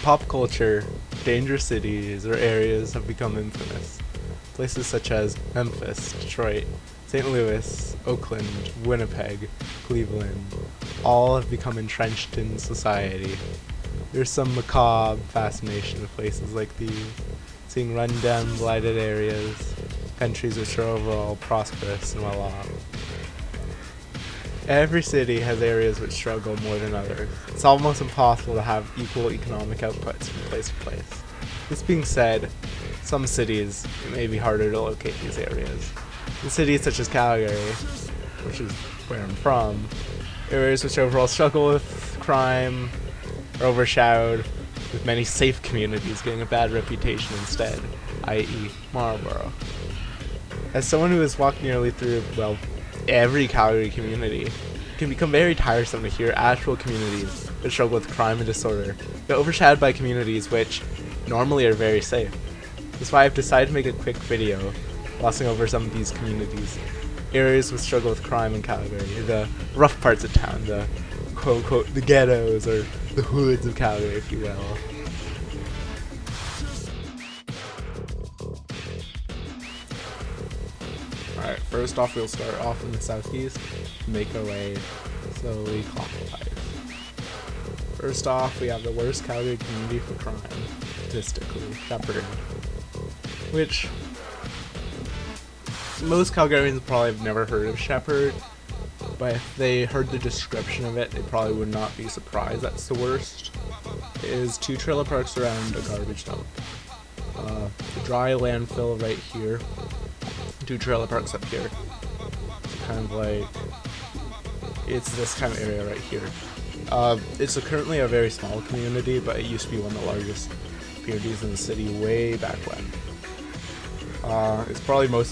pop culture, dangerous cities or areas have become infamous. Places such as Memphis, Detroit, St. Louis, Oakland, Winnipeg, Cleveland, all have become entrenched in society. There's some macabre fascination with places like these, seeing run-down, blighted areas, countries which are overall prosperous and well-off. Every city has areas which struggle more than others. It's almost impossible to have equal economic outputs from place to place. This being said, some cities, it may be harder to locate these areas. In cities such as Calgary, which is where I'm from, areas which overall struggle with crime are overshadowed, with many safe communities getting a bad reputation instead, i.e. Marlborough. As someone who has walked nearly through, well, every Calgary community, it can become very tiresome to hear actual communities that struggle with crime and disorder get overshadowed by communities which normally are very safe. That's why I've decided to make a quick video glossing over some of these communities, areas which struggle with crime in Calgary, the rough parts of town, the quote-unquote the ghettos or the hoods of Calgary, if you will. Alright, first off we'll start off in the southeast and make our way slowly clockwise. First off, we have the worst Calgary community for crime, statistically, Shepard, which most Calgarians probably have never heard of Shepard, but if they heard the description of it, they probably would not be surprised. That's the worst. It is 2 trailer parks around a garbage dump. The dry landfill right here. 2 trailer parks up here. It's kind of like, it's this kind of area right here. It's currently a very small community, but it used to be one of the largest communities in the city way back when. It's probably more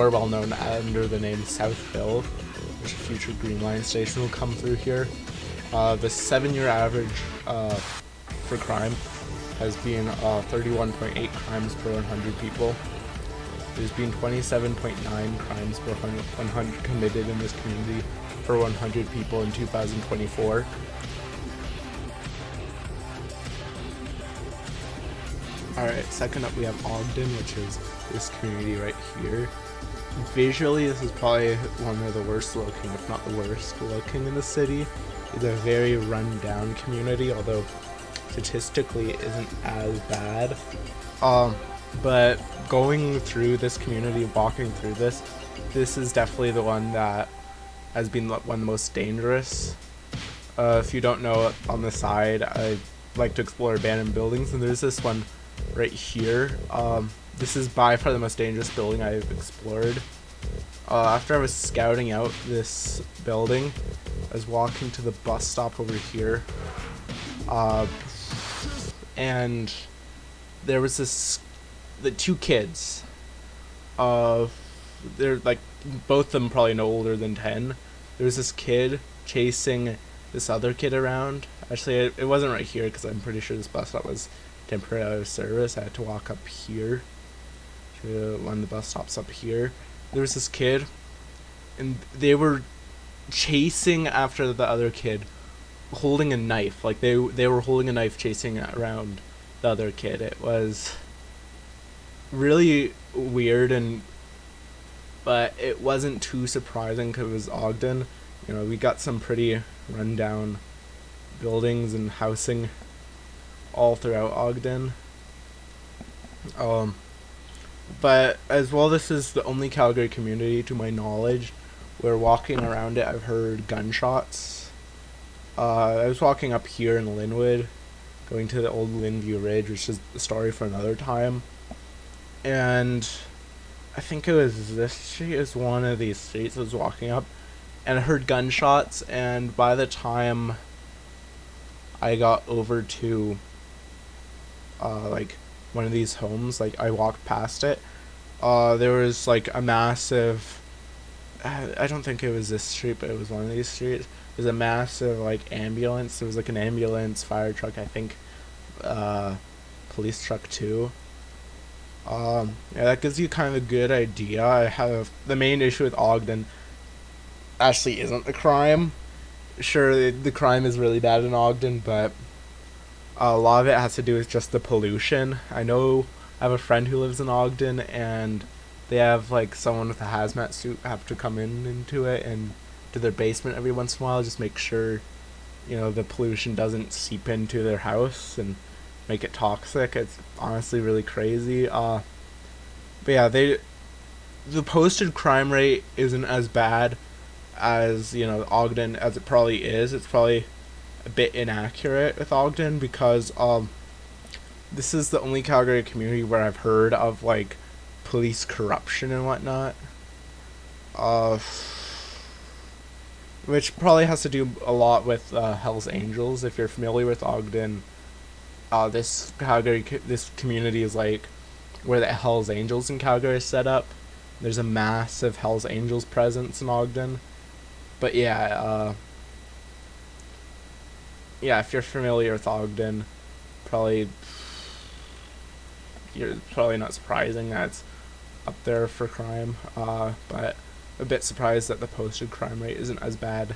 well known under the name Southfield, which a future Green Line station will come through here. The 7-year average for crime has been 31.8 crimes per 100 people. There's been 27.9 crimes per 100 committed in this community per 100 people in 2024. Alright, second up we have Ogden, which is this community right here. Visually, this is probably one of the worst looking, if not the worst looking in the city. It's a very run-down community, although statistically it isn't as bad. But going through this community, walking through this is definitely the one that has been one of the most dangerous. If you don't know, on the side, I like to explore abandoned buildings, and there's this one right here. This is by far the most dangerous building I've explored. After I was scouting out this building, I was walking to the bus stop over here, and there was the 2 kids. They're like, both of them probably no older than 10. There was this kid chasing this other kid around. Actually, it wasn't right here because I'm pretty sure this bus stop was temporarily out of service. I had to walk up here to one of the bus stops up here. There was this kid, and they were chasing after the other kid, holding a knife. Like they were holding a knife, chasing around the other kid. It was really weird, but it wasn't too surprising because it was Ogden. You know, we got some pretty rundown buildings and housing all throughout Ogden. But as well, this is the only Calgary community, to my knowledge, where walking around it I've heard gunshots. I was walking up here in Linwood, going to the old Greenview Ridge, which is a story for another time. And I think it was this street, is one of these streets I was walking up, and I heard gunshots, and by the time I got over to like one of these homes, like I walked past it, there was like a massive, I don't think it was this street, but it was one of these streets. There's a massive like ambulance. There was like an ambulance, fire truck, I think, police truck too. Yeah, that gives you kind of a good idea. I have the main issue with Ogden actually isn't the crime. Sure, the crime is really bad in Ogden, but A lot of it has to do with just the pollution. I know I have a friend who lives in Ogden, and they have like someone with a hazmat suit have to come in into it and to their basement every once in a while, just make sure the pollution doesn't seep into their house and make it toxic. It's honestly really crazy. But yeah, the posted crime rate isn't as bad as Ogden as it probably is. It's probably a bit inaccurate with Ogden because this is the only Calgary community where I've heard of like police corruption and whatnot. Which probably has to do a lot with Hell's Angels. If you're familiar with Ogden, this community is like where the Hell's Angels in Calgary is set up. There's a massive Hell's Angels presence in Ogden. But yeah, if you're familiar with Ogden, you're probably not surprising that it's up there for crime. But a bit surprised that the posted crime rate isn't as bad.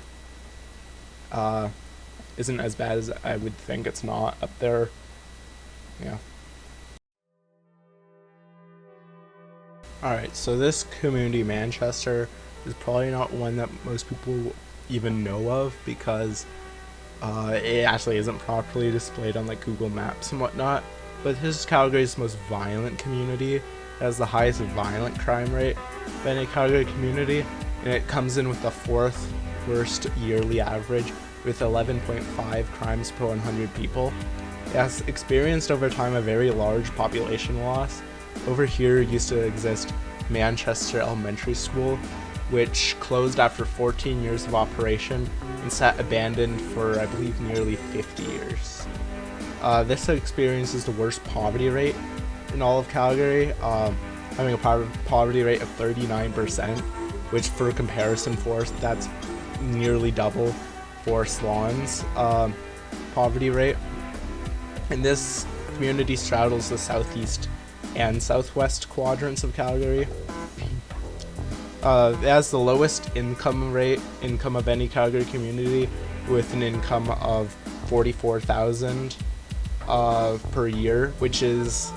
Isn't as bad as I would think. It's not up there. Yeah. Alright, so this community, Manchester, is probably not one that most people even know of because it actually isn't properly displayed on like Google Maps and whatnot. But this is Calgary's most violent community. It has the highest violent crime rate of any Calgary community, and it comes in with the fourth worst yearly average with 11.5 crimes per 100 people. It has experienced over time a very large population loss. Over here used to exist Manchester Elementary School, which closed after 14 years of operation and sat abandoned for, I believe, nearly 50 years. This experiences the worst poverty rate in all of Calgary, having a poverty rate of 39%, which for comparison that's nearly double for Swan's poverty rate. And this community straddles the southeast and southwest quadrants of Calgary. It has the lowest income of any Calgary community, with an income of $44,000 per year, which is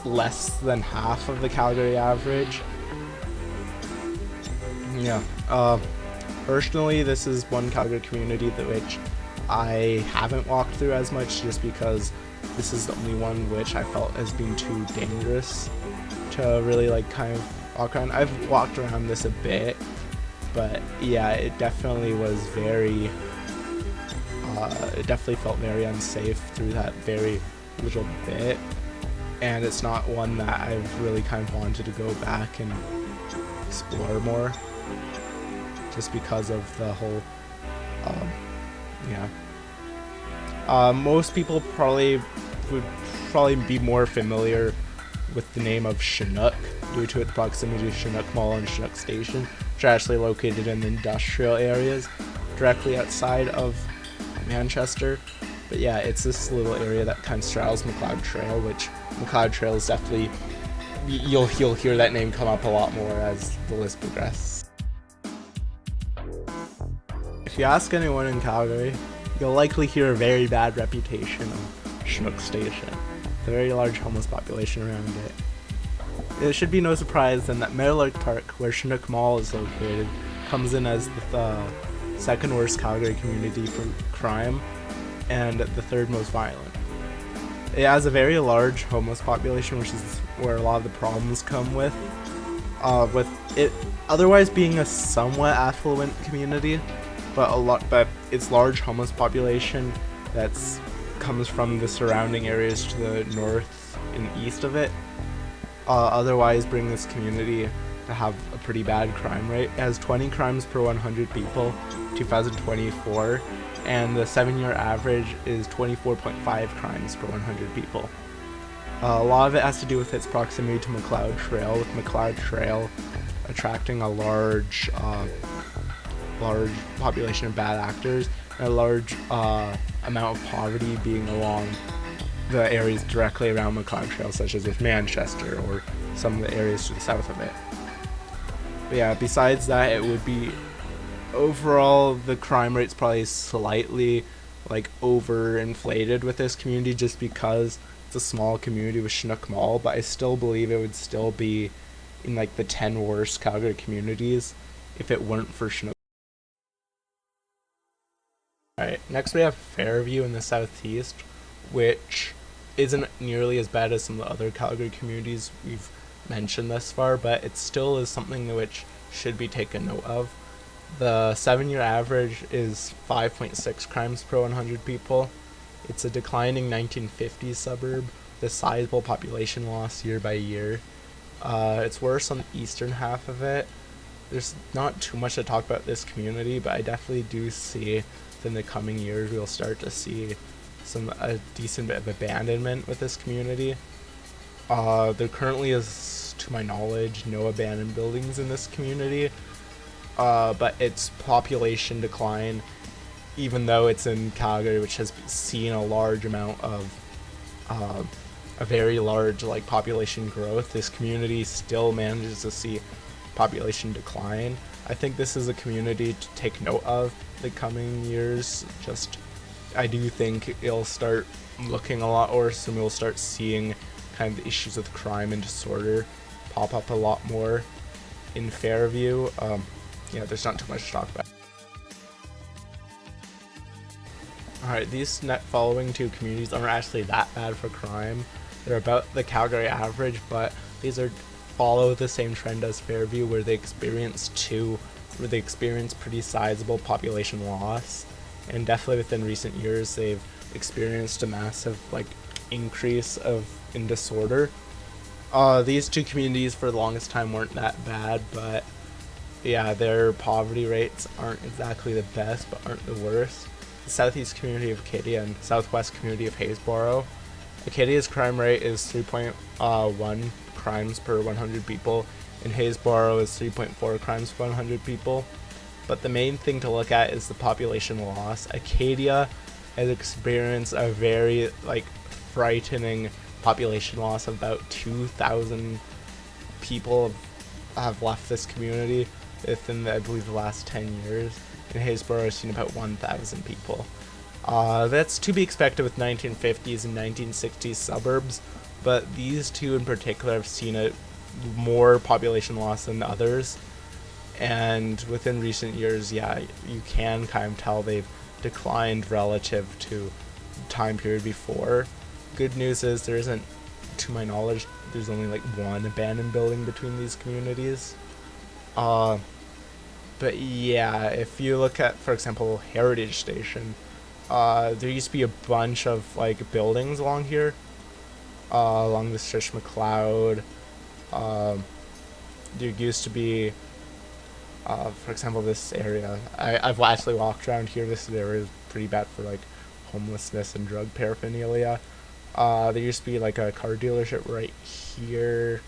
less than half of the Calgary average. Yeah. Personally, this is one Calgary community which I haven't walked through as much, just because this is the only one which I felt has been too dangerous to really like kind of walk around. I've walked around this a bit, but yeah, it definitely was very it definitely felt very unsafe through that very little bit, and it's not one that I've really kind of wanted to go back and explore more, just because of the whole most people would be more familiar with the name of Chinook due to its proximity to Chinook Mall and Chinook Station, which are actually located in the industrial areas directly outside of Manchester. But yeah, it's this little area that kind of straddles MacLeod Trail, which MacLeod Trail is definitely, you'll hear that name come up a lot more as the list progresses. If you ask anyone in Calgary, you'll likely hear a very bad reputation of Chinook Station. It's a very large homeless population around it. It should be no surprise then that Meadowlark Park, where Chinook Mall is located, comes in as the second worst Calgary community for crime and the third most violent. It has a very large homeless population, which is where a lot of the problems come with it otherwise being a somewhat affluent community, but its large homeless population comes from the surrounding areas to the north and east of it, otherwise bring this community to have a pretty bad crime rate. It has 20 crimes per 100 people, 2024, and the 7-year average is 24.5 crimes per 100 people. A lot of it has to do with its proximity to MacLeod Trail, with MacLeod Trail attracting a large population of bad actors, and a large amount of poverty being along the areas directly around MacLeod Trail, such as with Manchester or some of the areas to the south of it. But yeah, besides that, it would be overall the crime rate's probably slightly like overinflated with this community just because it's a small community with Chinook Mall, but I still believe it would still be in like the 10 worst Calgary communities if it weren't for Chinook. Alright, next we have Fairview in the southeast, which isn't nearly as bad as some of the other Calgary communities we've mentioned thus far, but it still is something which should be taken note of. The 7-year average is 5.6 crimes per 100 people. It's a declining 1950s suburb, with a sizable population loss year by year. It's worse on the eastern half of it. There's not too much to talk about this community, but I definitely do see in the coming years we'll start to see a decent bit of abandonment with this community. There currently is, to my knowledge, no abandoned buildings in this community, but its population decline, even though it's in Calgary, which has seen a large amount of a very large like population growth, this community still manages to see population decline. I think this is a community to take note of the coming years. I do think it'll start looking a lot worse, and we'll start seeing kind of the issues with crime and disorder pop up a lot more in Fairview. There's not too much to talk about. Alright, these following two communities aren't actually that bad for crime. They're about the Calgary average, but these follow the same trend as Fairview, where they experience pretty sizable population loss, and definitely within recent years they've experienced a massive increase in disorder. These two communities for the longest time weren't that bad, but yeah, their poverty rates aren't exactly the best, but aren't the worst. The southeast community of Acadia and southwest community of Haysboro. Acadia's crime rate is 3.1 crimes per 100 people, and Haysboro is 3.4 crimes per 100 people. But the main thing to look at is the population loss. Acadia has experienced a very frightening population loss of about 2,000 people have left this community within I believe the last 10 years, and Haysboro has seen about 1,000 people. That's to be expected with 1950s and 1960s suburbs, but these two in particular have seen a more population loss than others, and within recent years, yeah, you can kind of tell they've declined relative to the time period before. Good news is there isn't, to my knowledge, there's only one abandoned building between these communities. But yeah, if you look at, for example, Heritage Station, there used to be a bunch of buildings along here, along the stretch MacLeod. There used to be, for example, this area. I've actually walked around here. This area is pretty bad for homelessness and drug paraphernalia. There used to be a car dealership right here.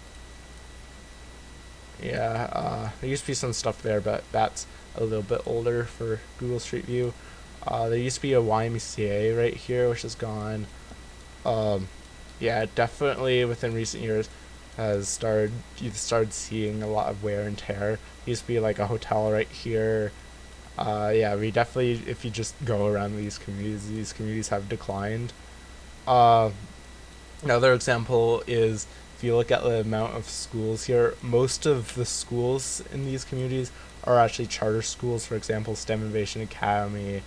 Yeah, there used to be some stuff there, but that's a little bit older for Google Street View. There used to be a YMCA right here, which is gone. Yeah, definitely within recent years you've started seeing a lot of wear and tear. Used to be a hotel right here. Yeah, we definitely, if you just go around these communities have declined. Another example is if you look at the amount of schools here, most of the schools in these communities are actually charter schools. For example, STEM Innovation Academy,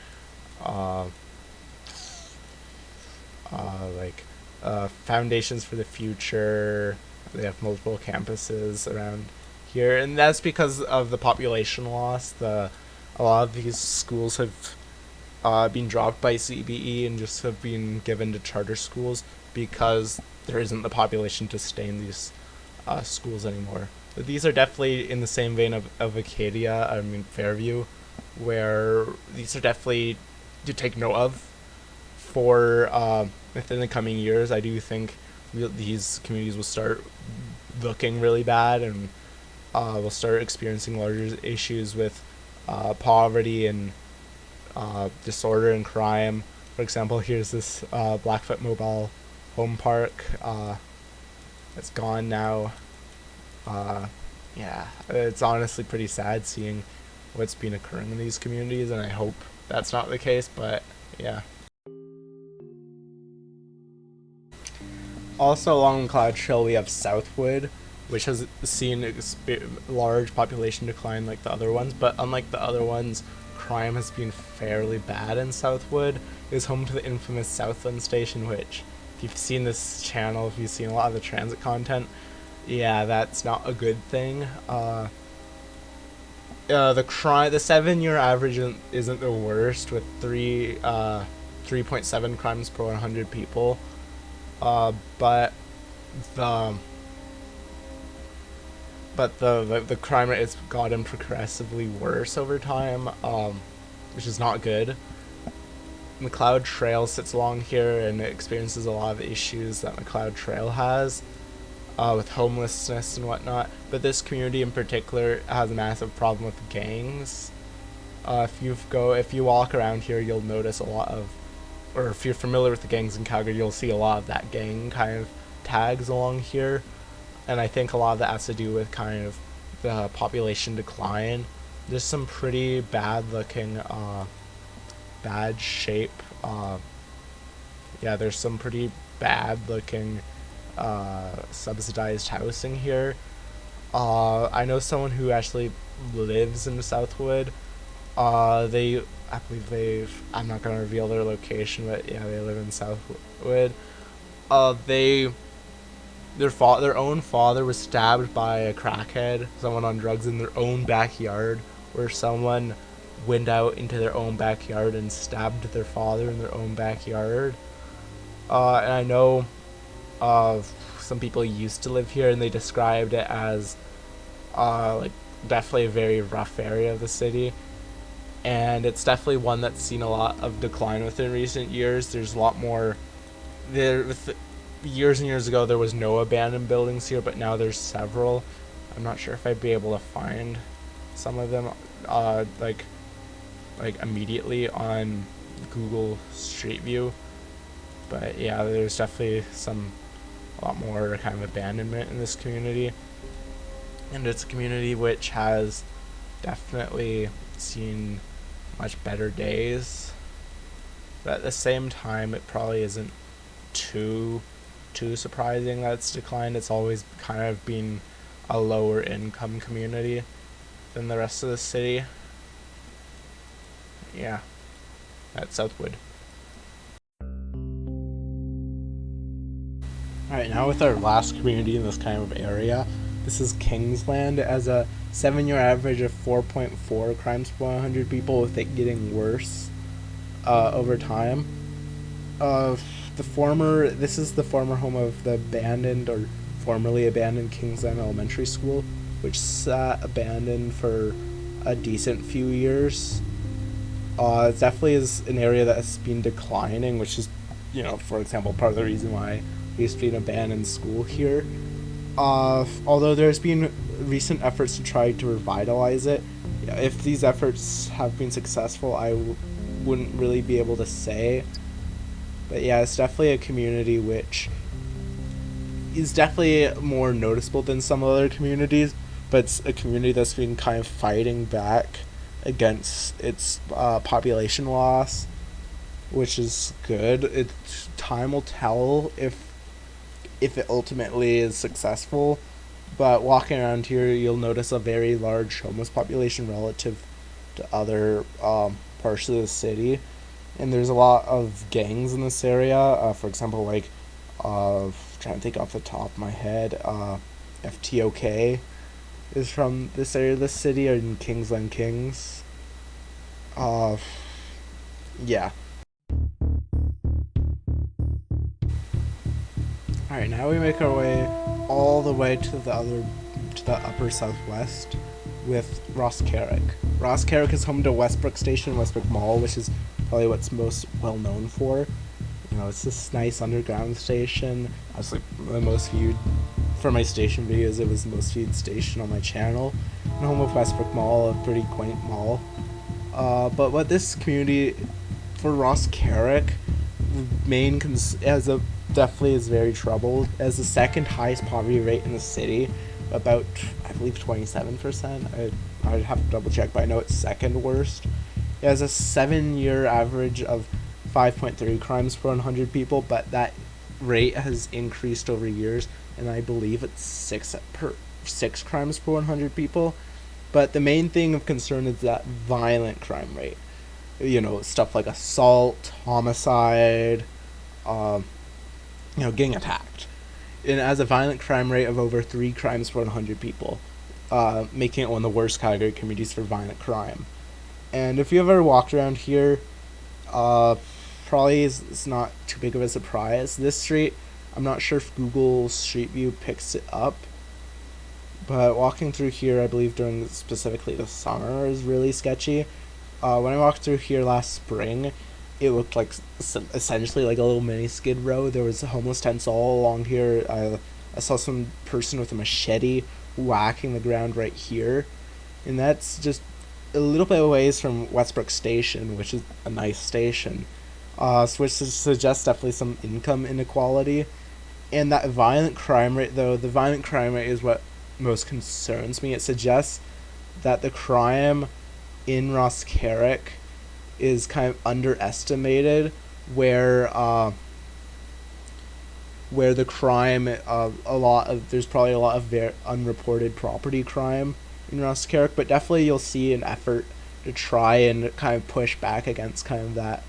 Foundations for the Future. They have multiple campuses around here, and that's because of the population loss. A lot of these schools have been dropped by CBE and just have been given to charter schools because there isn't the population to sustain these schools anymore. But these are definitely in the same vein of Acadia, Fairview, where these are definitely to take note of for within the coming years. I do think these communities will start looking really bad, and we'll start experiencing larger issues with poverty and disorder and crime. For example, here's this Blackfoot Mobile Home Park. It's gone now. Yeah, it's honestly pretty sad seeing what's been occurring in these communities, and I hope that's not the case, but yeah. Also along MacLeod Trail we have Southwood, which has seen large population decline like the other ones, but unlike the other ones, crime has been fairly bad in Southwood. It is home to the infamous Southland station, which, if you've seen this channel, if you've seen a lot of the transit content, yeah, that's not a good thing. The 7-year average isn't the worst, with 3.7 crimes per 100 people. But the crime rate has gotten progressively worse over time, which is not good. MacLeod Trail sits along here and it experiences a lot of issues that MacLeod Trail has, with homelessness and whatnot. But this community in particular has a massive problem with gangs. If you walk around here, you'll notice a lot of, or if you're familiar with the gangs in Calgary, you'll see a lot of that gang kind of tags along here. And I think a lot of that has to do with kind of the population decline. There's some pretty bad looking, bad shape, there's some pretty bad looking subsidized housing here. I know someone who actually lives in Southwood. I'm not gonna reveal their location, but yeah, they live in Southwood. Their own father was stabbed by a crackhead, someone on drugs, in their own backyard, where someone went out into their own backyard and stabbed their father in their own backyard. And I know some people used to live here, and they described it as definitely a very rough area of the city. And it's definitely one that's seen a lot of decline within recent years. There's a lot more years and years ago there was no abandoned buildings here, but now there's several. I'm not sure if I'd be able to find some of them like immediately on Google Street View, but yeah, there's definitely a lot more kind of abandonment in this community, and it's a community which has definitely seen much better days, but at the same time it probably isn't too surprising that it's declined. It's always kind of been a lower income community than the rest of the city. Yeah, that's Southwood. Alright, now with our last community in this kind of area, this is Kingsland. It has a 7-year average of 4.4 crimes per 100 people, with it getting worse over time. This is the former home of the formerly abandoned Kingsland Elementary School, which sat abandoned for a decent few years. It definitely is an area that has been declining, which is, for example, part of the reason why there used to be an abandoned school here. Although there's been recent efforts to try to revitalize it. If these efforts have been successful, I wouldn't really be able to say. But yeah, it's definitely a community which is definitely more noticeable than some other communities, but it's a community that's been kind of fighting back against its population loss, which is good. Time will tell if it ultimately is successful, but walking around here, you'll notice a very large homeless population relative to other parts of the city. And there's a lot of gangs in this area. For example, trying to think off the top of my head, FTOK is from this area of the city, in Kingsland Kings. Yeah. Alright, now we make our way all the way to the upper southwest with Rosscarrock. Rosscarrock is home to Westbrook Station, Westbrook Mall, which is probably what's most well known for. It's this nice underground station. Actually, the most viewed for my station videos. It was the most viewed station on my channel. And home of Westbrook Mall, a pretty quaint mall. But what this community for Rosscarrock definitely is very troubled. It has the second highest poverty rate in the city, about, I believe, 27%. I'd have to double check, but I know it's second worst. It has a 7-year average of 5.3 crimes per 100 people, but that rate has increased over years, and I believe it's 6 crimes per 100 people. But the main thing of concern is that violent crime rate. Stuff like assault, homicide, getting attacked. And as a violent crime rate of over 3 crimes per 100 people, making it one of the worst Calgary communities for violent crime. And if you ever walked around here, probably it's not too big of a surprise. This street, I'm not sure if Google Street View picks it up, but walking through here, I believe during specifically the summer, is really sketchy. When I walked through here last spring, it looked like essentially like a little mini Skid Row. There was homeless tents all along here. I saw some person with a machete whacking the ground right here, and that's just a little bit away from Westbrook Station, which is a nice station. Which suggests definitely some income inequality. And that violent crime rate, though, the violent crime rate is what most concerns me. It suggests that the crime in Rosscarrock is kind of underestimated, where the crime, there's probably a lot of unreported property crime in Rosscarrock, but definitely you'll see an effort to try and kind of push back against kind of that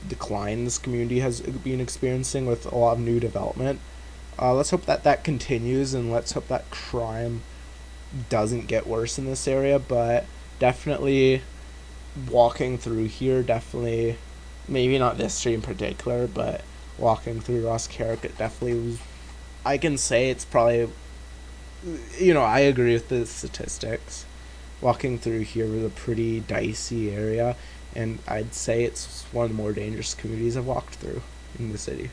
decline this community has been experiencing with a lot of new development. Let's hope that continues, and let's hope that crime doesn't get worse in this area. But definitely walking through here, definitely, maybe not this street in particular, but walking through Rosscarrock, it definitely was, I can say it's probably, I agree with the statistics. Walking through here was a pretty dicey area, and I'd say it's one of the more dangerous communities I've walked through in the city.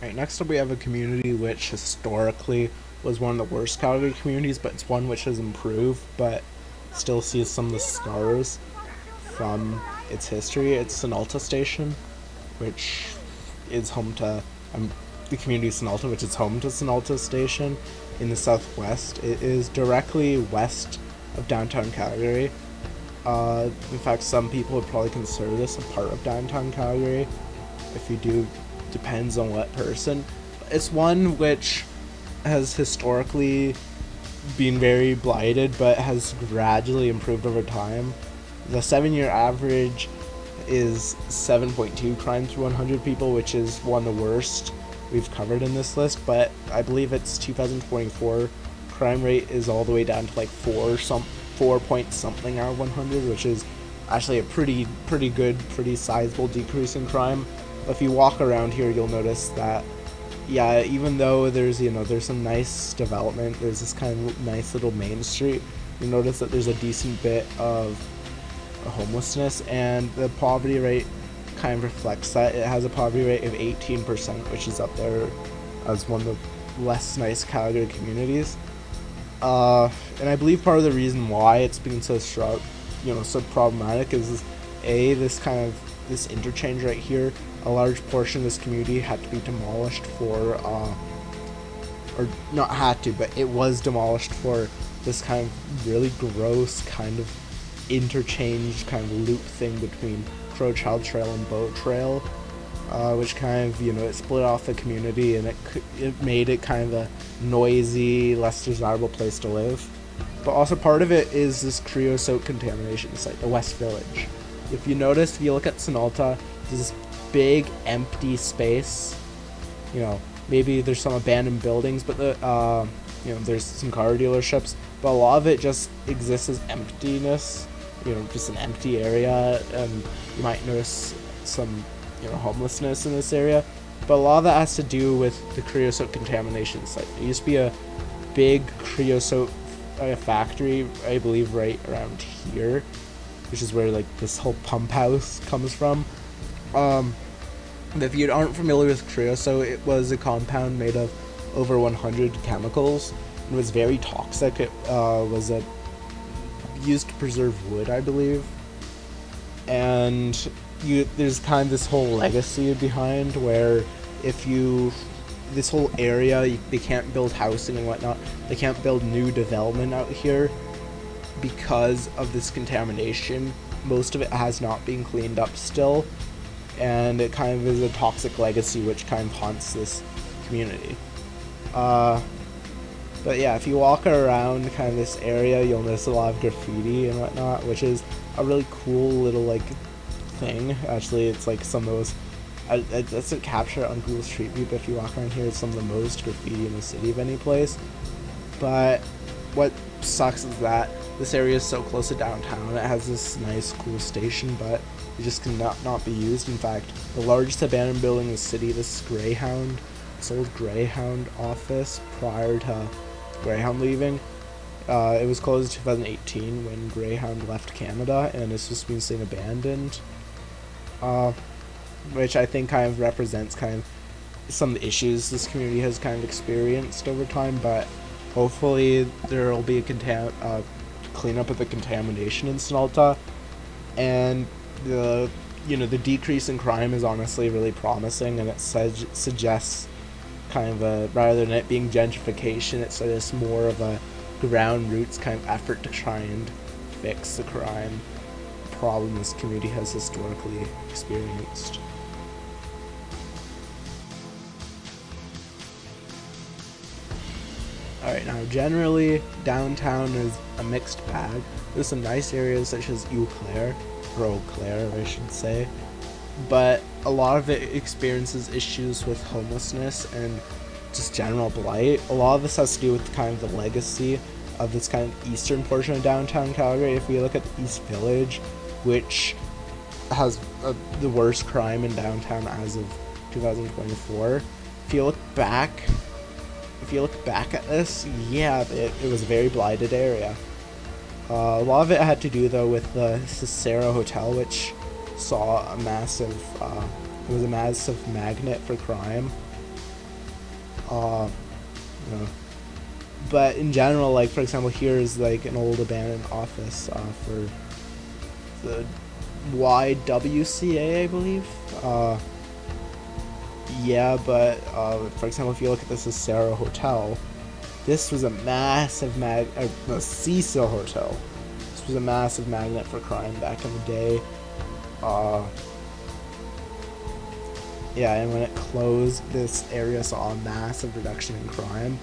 Alright, next up we have a community which historically was one of the worst Calgary communities, but it's one which has improved, but still sees some of the scars from its history. It's Sunalta Station, which is home to the community of Sunalta, which is home to Sunalta Station in the southwest. It is directly west of downtown Calgary. In fact, some people would probably consider this a part of downtown Calgary. If you do, depends on what person. It's one which has historically been very blighted, but has gradually improved over time. The 7-year average is 7.2 crimes per 100 people, which is one of the worst we've covered in this list, but I believe its 2024 crime rate is all the way down to like 4 point something out of 100, which is actually a pretty good, pretty sizable decrease in crime. If you walk around here, you'll notice that, yeah, even though there's some nice development, there's this kind of nice little main street, you'll notice that there's a decent bit of homelessness, and the poverty rate kind of reflects that. It has a poverty rate of 18%, which is up there as one of the less nice Calgary communities. And I believe part of the reason why it's been so so problematic is this interchange right here. A large portion of this community had to be demolished for, or not had to, but it was demolished for this kind of really gross kind of interchange kind of loop thing between Crowchild Trail and Boat Trail, which kind of, it split off the community, and it made it kind of a noisy, less desirable place to live. But also part of it is this creosote contamination site, the West Village. If you notice, if you look at Sunalta, there's this big empty space. Maybe there's some abandoned buildings, but there's some car dealerships, but a lot of it just exists as emptiness. Just an empty area, and you might notice some, homelessness in this area. But a lot of that has to do with the creosote contamination site. There used to be a big creosote factory, I believe, right around here, which is where this whole pump house comes from. If you aren't familiar with creosote, it was a compound made of over 100 chemicals. It was very toxic. It was used to preserve wood, I believe. And there's kind of this whole legacy behind where this whole area, they can't build housing and whatnot. They can't build new development out here because of this contamination most of it has not been cleaned up still, and it kind of is a toxic legacy which kind of haunts this community. But yeah, if you walk around kind of this area, you'll notice a lot of graffiti and whatnot, which is a really cool little like thing. Actually, it's like some of those. That's a capture on Google Street View, but if you walk around here, it's some of the most graffiti in the city of any place. But what sucks is that this area is so close to downtown. It has this nice, cool station, but it just cannot not be used. In fact, the largest abandoned building in the city, this old Greyhound office prior to Greyhound leaving. It was closed in 2018 when Greyhound left Canada, and it's just been seen abandoned. Which I think kind of represents kind of some of the issues this community has kind of experienced over time, but hopefully there will be a cleanup of the contamination in Sunalta, and the decrease in crime is honestly really promising, and it suggests kind of a, rather than it being gentrification, it suggests more of a ground roots kind of effort to try and fix the crime problem this community has historically experienced. Alright, now generally downtown is a mixed bag. There's some nice areas such as Eau Claire, I should say, but a lot of it experiences issues with homelessness and just general blight. A lot of this has to do with kind of the legacy of this kind of eastern portion of downtown Calgary. If we look at the East Village, which has the worst crime in downtown as of 2024, if you look back at this, yeah, it was a very blighted area. A lot of it had to do though with the Cicero Hotel, which saw a massive it was a massive magnet for crime. But in general, like for example, here is like an old abandoned office for the YWCA, I believe. Yeah, but for example, if you look at the Cicero Hotel, this was a massive the Cecil Hotel. This was a massive magnet for crime back in the day. Yeah, and when it closed, this area saw a massive reduction in crime.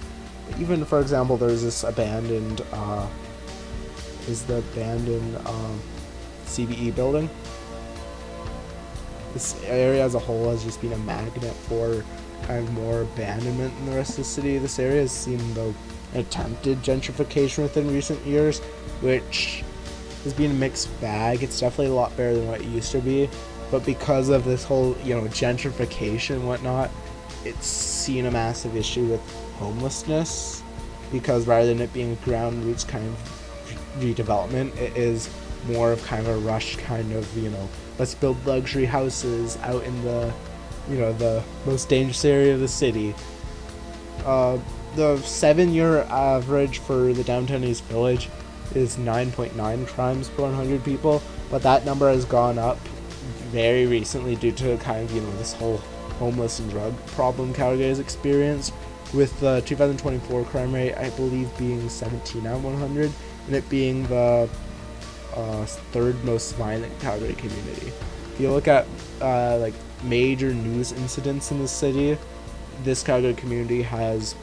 Even, for example, there's this abandoned, CBE building. This area as a whole has just been a magnet for kind of more abandonment in the rest of the city. This area has seen an attempted gentrification within recent years, which has been a mixed bag. It's definitely a lot better than what it used to be, but because of this whole, gentrification and whatnot, it's seen a massive issue with homelessness, because rather than it being ground roots kind of redevelopment, it is more of kind of a rushed kind of, let's build luxury houses out in the, the most dangerous area of the city. The 7-year average for the downtown East Village is 9.9 crimes per 100 people, but that number has gone up very recently due to kind of, this whole homeless and drug problem Calgary has experienced, with the 2024 crime rate, I believe, being 17 out of 100, and it being the third most violent Calgary community. If you look at like major news incidents in the city, this Calgary community has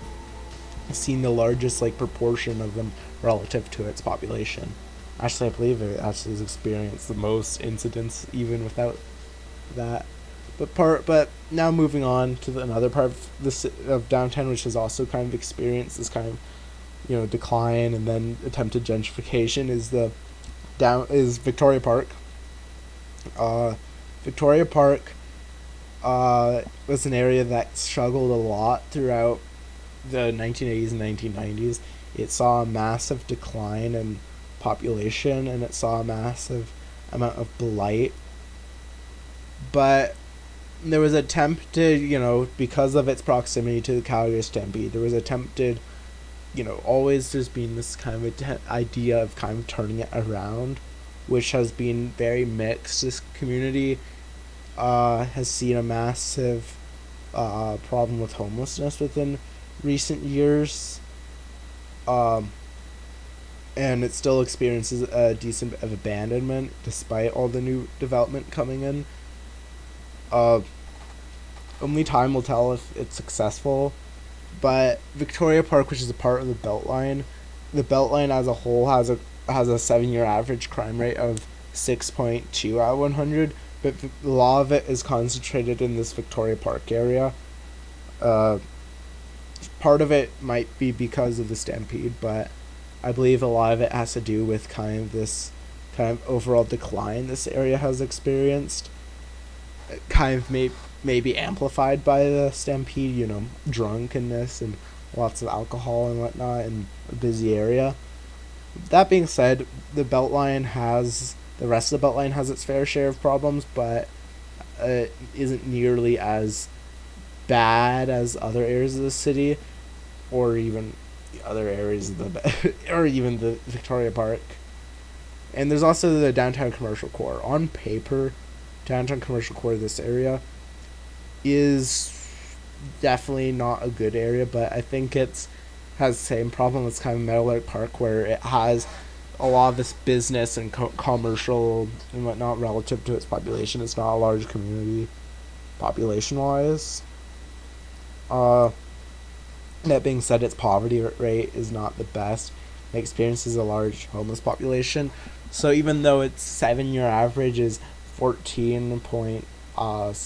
seen the largest like proportion of them relative to its population. Actually, I believe it actually has experienced the most incidents even without that. But now moving on to another part of downtown, which has also kind of experienced this kind of decline and then attempted gentrification, is Victoria Park. Victoria Park was an area that struggled a lot throughout the 1980s and 1990s. It saw a massive decline in population, and it saw a massive amount of blight. But there was attempted, because of its proximity to the Calgary Stampede, there was attempted, always there's been this kind of idea of kind of turning it around, which has been very mixed. This community has seen a massive problem with homelessness within recent years. and it still experiences a decent bit of abandonment despite all the new development coming in. Only time will tell if it's successful, but Victoria Park, which is a part of the Beltline as a whole has a 7-year average crime rate of 6.2 out of 100, but a lot of it is concentrated in this Victoria Park area. Part of it might be because of the stampede, but I believe a lot of it has to do with this overall decline this area has experienced. Maybe amplified by the stampede, drunkenness and lots of alcohol and whatnot in a busy area. That being said, the rest of the Beltline has its fair share of problems, but it isn't nearly as bad as other areas of the city, or even the other areas of or even the Victoria Park. And there's also the downtown commercial core. On paper, downtown commercial core of this area is definitely not a good area, but I think has the same problem as Meadowlark Park, where it has a lot of this business and commercial and whatnot relative to its population. It's not a large community population-wise. That being said, its poverty rate is not the best. It experiences a large homeless population. So even though its 7-year average is 14 out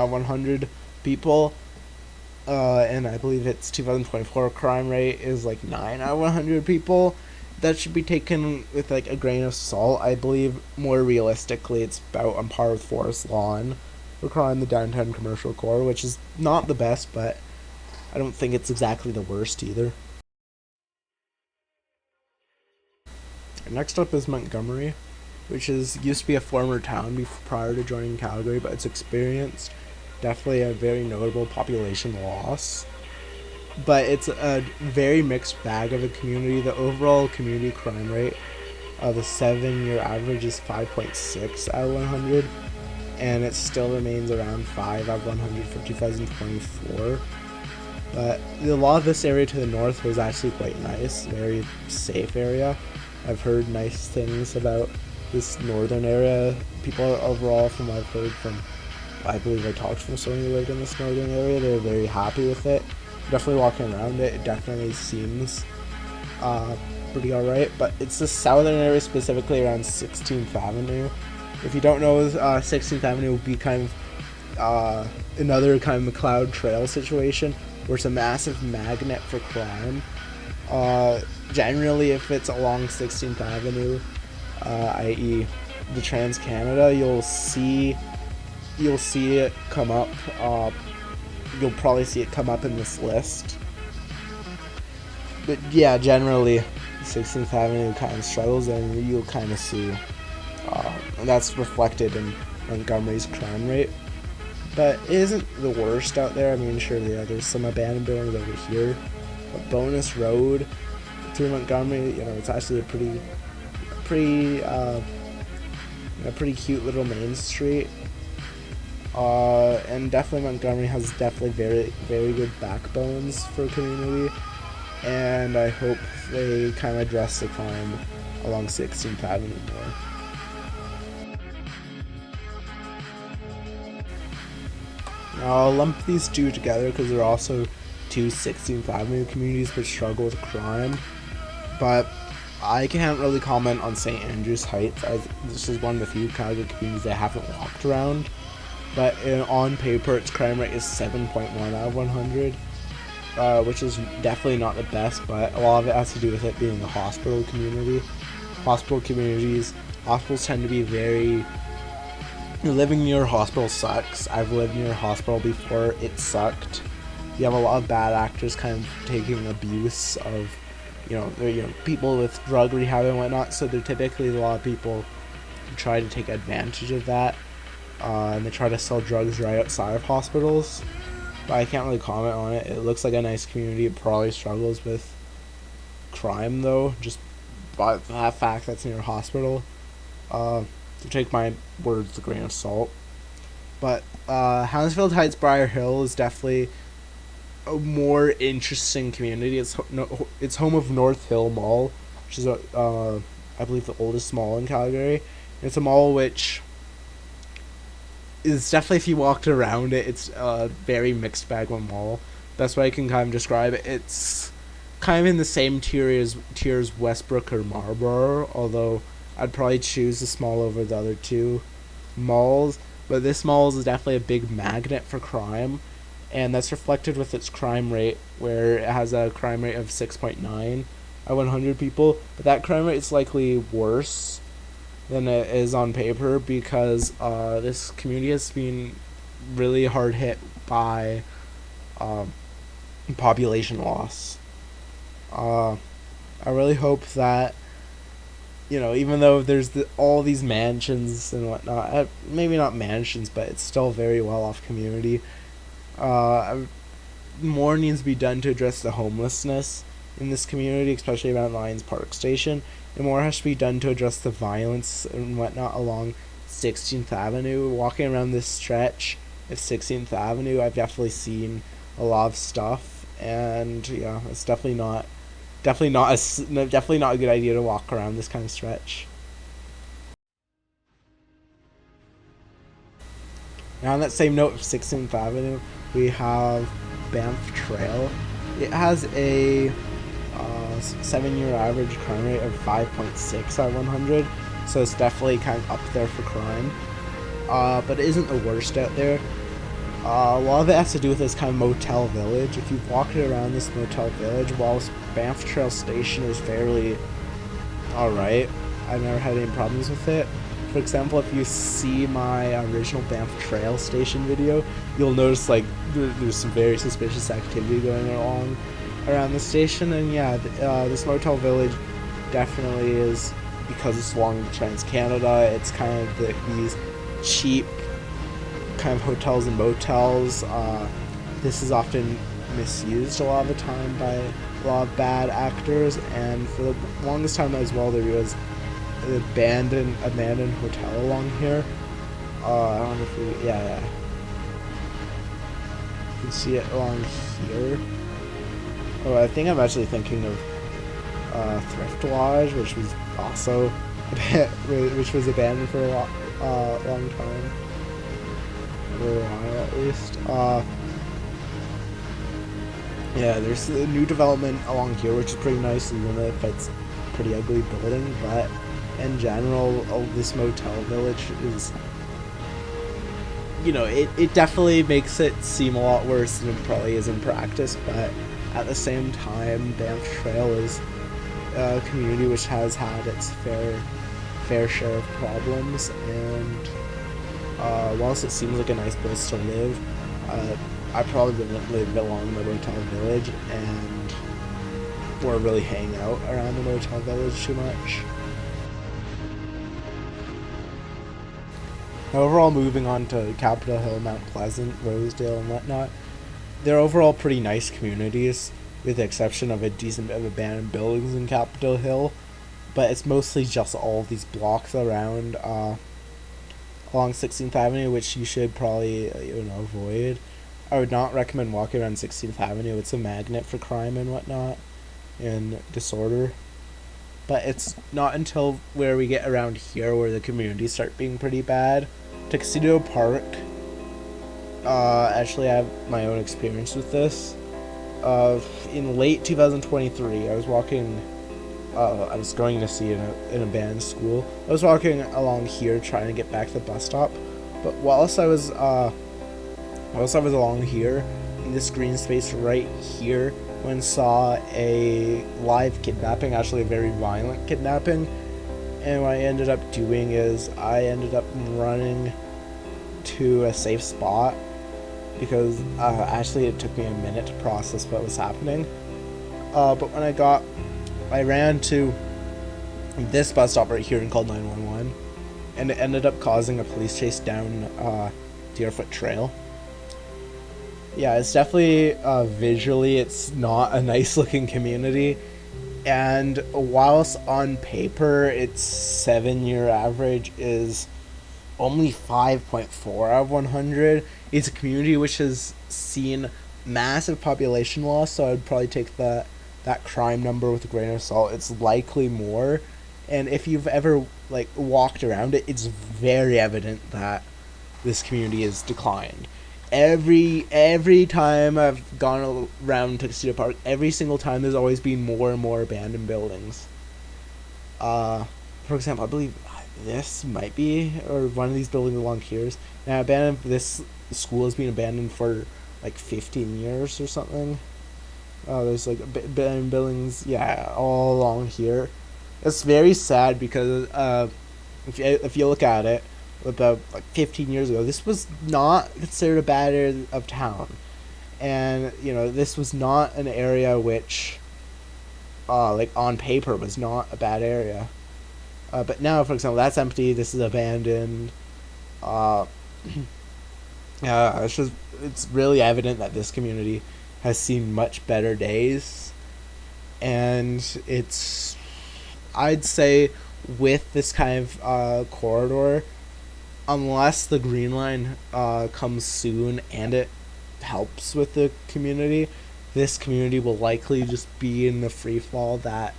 of 100 people, and I believe its 2024 crime rate is 9 out of 100 people, that should be taken with a grain of salt. I believe more realistically it's about on par with Forest Lawn for crime, the downtown commercial core, which is not the best, but I don't think it's exactly the worst either. Next up is Montgomery, which used to be a former town prior to joining Calgary, but it's experienced definitely a very notable population loss. But it's a very mixed bag of a community. The overall community crime rate of the 7-year average is 5.6 out of 100, and it still remains around 5 out of 100 for 2024. But a lot of this area to the north was actually quite nice, very safe area. I've heard nice things about this northern area. People overall, from what I've heard from, I believe I talked from someone who lived in this northern area, they're very happy with it. Definitely walking around it definitely seems pretty alright, but it's the southern area, specifically around 16th Avenue. If you don't know, 16th Avenue would be another MacLeod Trail situation, where it's a massive magnet for crime. Generally, if it's along 16th Avenue, i.e. the Trans-Canada, you'll see it come up. You'll probably see it come up in this list. But yeah, generally, 16th Avenue kind of struggles, and you'll kind of see and that's reflected in Montgomery's crime rate. But it isn't the worst out there. I mean, sure, there's some abandoned buildings over here, but Bonus Road through Montgomery, it's actually a pretty cute little main street. And definitely Montgomery has very, very good backbones for a community, and I hope they kind of address the crime along 16th Avenue more. Now, I'll lump these two together because they're also two 16th Avenue communities which struggle with crime, but I can't really comment on St. Andrews Heights, as this is one of the few Calgary communities I haven't walked around. But on paper, its crime rate is 7.1 out of 100, which is definitely not the best, but a lot of it has to do with it being a hospital community. Hospitals tend to be living near a hospital sucks. I've lived near a hospital before, it sucked. You have a lot of bad actors kind of taking abuse of, people with drug rehab and whatnot, so they're typically a lot of people who try to take advantage of that. And they try to sell drugs right outside of hospitals, but I can't really comment on it. It looks like a nice community. It probably struggles with crime, though, just by that fact that's near a hospital. To take my words with a grain of salt. But Hounsfield Heights Briar Hill is definitely a more interesting community. It's home of North Hill Mall, which is I believe the oldest mall in Calgary. It's a mall which is definitely, if you walked around it, it's a very mixed bag of a mall. Best way I can kind of describe it, it's kind of in the same tier as Westbrook or Marlborough, although I'd probably choose the small over the other two malls. But this mall is definitely a big magnet for crime, and that's reflected with its crime rate, where it has a crime rate of 6.9 at 100 people. But that crime rate is likely worse than it is on paper, because this community has been really hard hit by population loss. I really hope that, even though there's all these mansions and whatnot, maybe not mansions, but it's still a very well-off community. More needs to be done to address the homelessness in this community, especially around Lions Park Station, and more has to be done to address the violence and whatnot along 16th Avenue. Walking around this stretch of 16th Avenue, I've definitely seen a lot of stuff, and yeah, it's definitely not a good idea to walk around this kind of stretch. Now, on that same note of 16th Avenue, we have Banff Trail. It has a 7-year average crime rate of 5.6 at 100, so it's definitely kind of up there for crime. But it isn't the worst out there. A lot of it has to do with this kind of motel village. If you've walked around this motel village, whilst Banff Trail Station is fairly alright, I've never had any problems with it. For example, if you see my original Banff Trail Station video, you'll notice there's some very suspicious activity going along around the station. And yeah, this motel village definitely is, because it's along the Trans-Canada, it's kind of these cheap kind of hotels and motels. This is often misused a lot of the time by a lot of bad actors, and for the longest time as well, there was an abandoned hotel along here. I don't know if yeah. You can see it along here. Oh, I think I'm actually thinking of Thrift Lodge, which was also abandoned for a long time. For a while at least. Yeah, there's a new development along here, which is pretty nice, even if it's a pretty ugly building. But in general, this motel village is, it definitely makes it seem a lot worse than it probably is in practice. But at the same time, Banff Trail is a community which has had its fair share of problems, and whilst it seems like a nice place to live, I probably wouldn't live along the motel village or really hang out around the motel village too much. Overall, moving on to Capitol Hill, Mount Pleasant, Rosedale, and whatnot, they're overall pretty nice communities, with the exception of a decent bit of abandoned buildings in Capitol Hill, but it's mostly just all of these blocks around along 16th Avenue, which you should probably avoid. I would not recommend walking around 16th Avenue. It's a magnet for crime and whatnot, and disorder. But it's not until where we get around here where the communities start being pretty bad. Tuxedo Park. Actually, I have my own experience with this. In late 2023, I was walking. I was going to see an abandoned school. I was walking along here trying to get back to the bus stop, but whilst I was along here in this green space right here, when saw a live kidnapping, actually a very violent kidnapping, and what I ended up doing is I ended up running to a safe spot, because actually it took me a minute to process what was happening. But when I ran to this bus stop right here and called 911, and it ended up causing a police chase down Deerfoot Trail. Yeah, it's definitely visually, it's not a nice looking community, and whilst on paper its 7-year average is only 5.4 out of 100, it's a community which has seen massive population loss, so I would probably take that crime number with a grain of salt. It's likely more, and if you've ever like walked around it, it's very evident that this community is declined. Every time I've gone around Tuxedo Park, every single time there's always been more and more abandoned buildings. For example, I believe this might be, or one of these buildings along here. Now, this school has been abandoned for like 15 years or something. There's like abandoned buildings, yeah, all along here. It's very sad because if you look at it, about like 15 years ago, this was not considered a bad area of town, and this was not an area which, like on paper, was not a bad area. But now, for example, that's empty. This is abandoned. It's really evident that this community has seen much better days, and I'd say with this kind of corridor, unless the Green Line comes soon and it helps with the community, this community will likely just be in the free fall that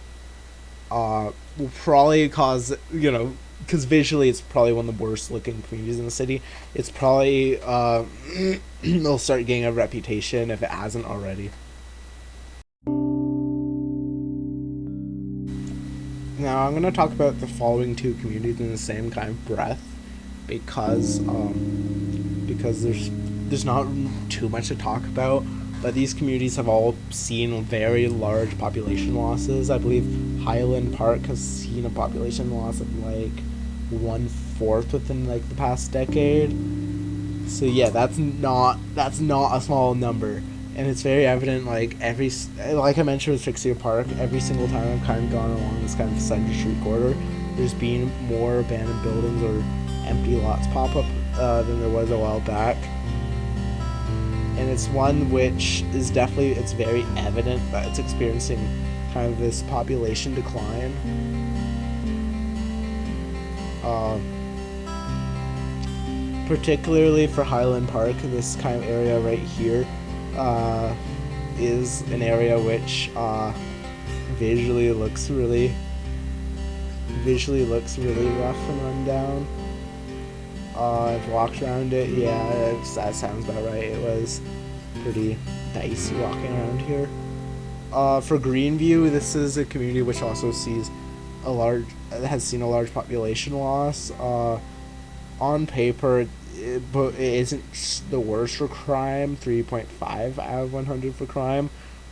will probably cause, because visually it's probably one of the worst looking communities in the city. It's probably they'll start getting a reputation if it hasn't already. Now I'm going to talk about the following two communities in the same kind of breath, because there's not too much to talk about, but these communities have all seen very large population losses. I believe Highland Park has seen a population loss of like 1/4 within like the past decade. So yeah, that's not a small number, and it's very evident. Like I mentioned with Tuxedo Park, every single time I've kind of gone along this kind of Center Street corridor, there's been more abandoned buildings or empty lots pop up than there was a while back, and it's one which is it's very evident that it's experiencing kind of this population decline. Particularly for Highland Park, this kind of area right here is an area which visually looks really rough and run down. I've walked around it. Yeah, that sounds about right. It was pretty dicey walking around here. For Greenview, this is a community which also has seen a large population loss. On paper, but it isn't the worst for crime. 3.5 out of 100 for crime,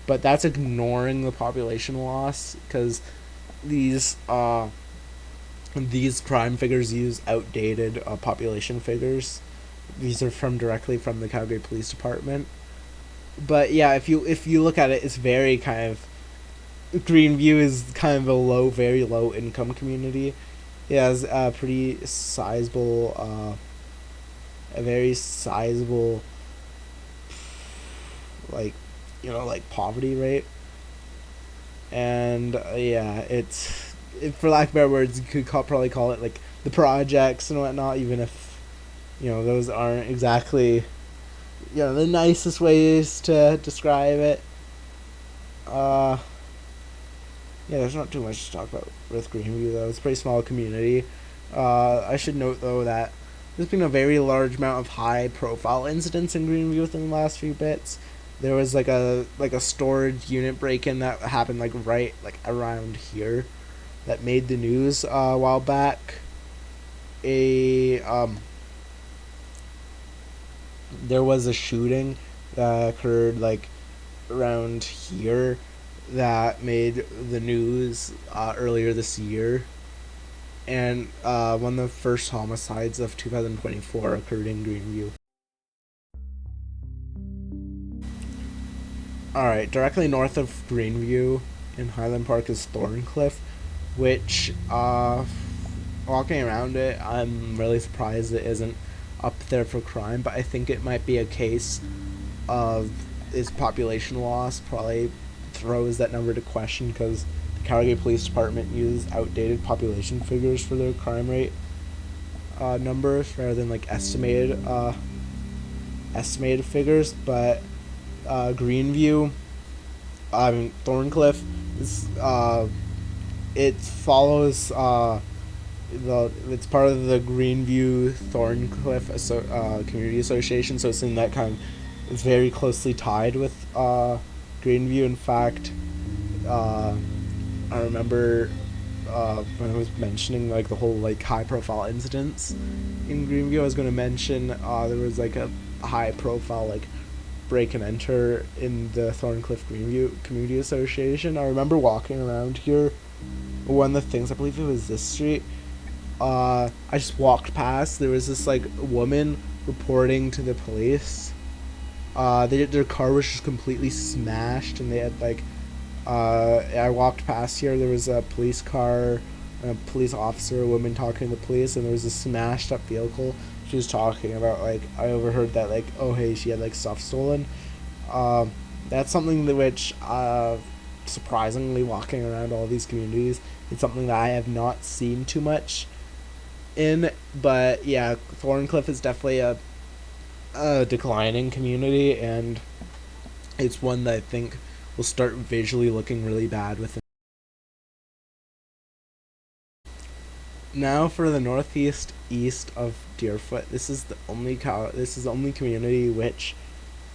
but that's ignoring the population loss, because these crime figures use outdated population figures. These are directly from the Calgary Police Department. But yeah, if you look at it, it's very kind of, Greenview is kind of a very low income community. It has a pretty sizable, very sizable, like poverty rate, and for lack of better words, you could probably call it like the projects and whatnot, even if those aren't exactly the nicest ways to describe it. There's not too much to talk about with Greenview, though. It's a pretty small community. I should note, though, that there's been a very large amount of high-profile incidents in Greenview within the last few bits. There was like a storage unit break-in that happened right around here, that made the news a while back. There was a shooting that occurred around here that made the news earlier this year, and one of the first homicides of 2024 occurred in Greenview. Alright, directly north of Greenview in Highland Park is Thorncliffe, which, walking around it, I'm really surprised it isn't up there for crime, but I think it might be a case of its population loss probably throws that number to question, because the Calgary Police Department uses outdated population figures for their crime rate numbers rather than estimated figures. But Greenview, Thorncliffe. It follows it's part of the Greenview Thorncliffe Community Association, so it's in that kind of, it's very closely tied with Greenview. In fact, I remember when I was mentioning like the whole like high profile incidents in Greenview, I was going to mention there was like a high profile like break and enter in the Thorncliffe Greenview Community Association. I remember walking around here. One of the things, I believe it was this street, I just walked past. There was this like woman reporting to the police. Their car was just completely smashed, and they had like I walked past here. There was a police car, a police officer, a woman talking to the police, and there was a smashed up vehicle. She was talking about like, I overheard that like, oh hey, she had like stuff stolen. That's something that which surprisingly, walking around all these communities, it's something that I have not seen too much in. But yeah, Thorncliffe is definitely a declining community, and it's one that I think will start visually looking really bad within. Now for the northeast east of Deerfoot. This is the only community which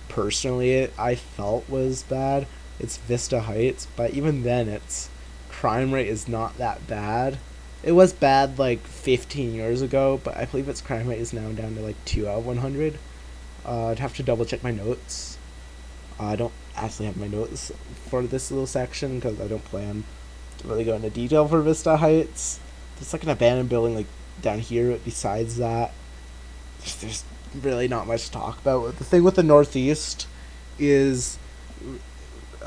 personally I felt was bad. It's Vista Heights, but even then its crime rate is not that bad. It was bad like 15 years ago, but I believe its crime rate is now down to like 2 out of 100. I'd have to double check my notes. I don't actually have my notes for this little section because I don't plan to really go into detail for Vista Heights. There's like an abandoned building like down here, but besides that, there's really not much to talk about. The thing with the northeast is,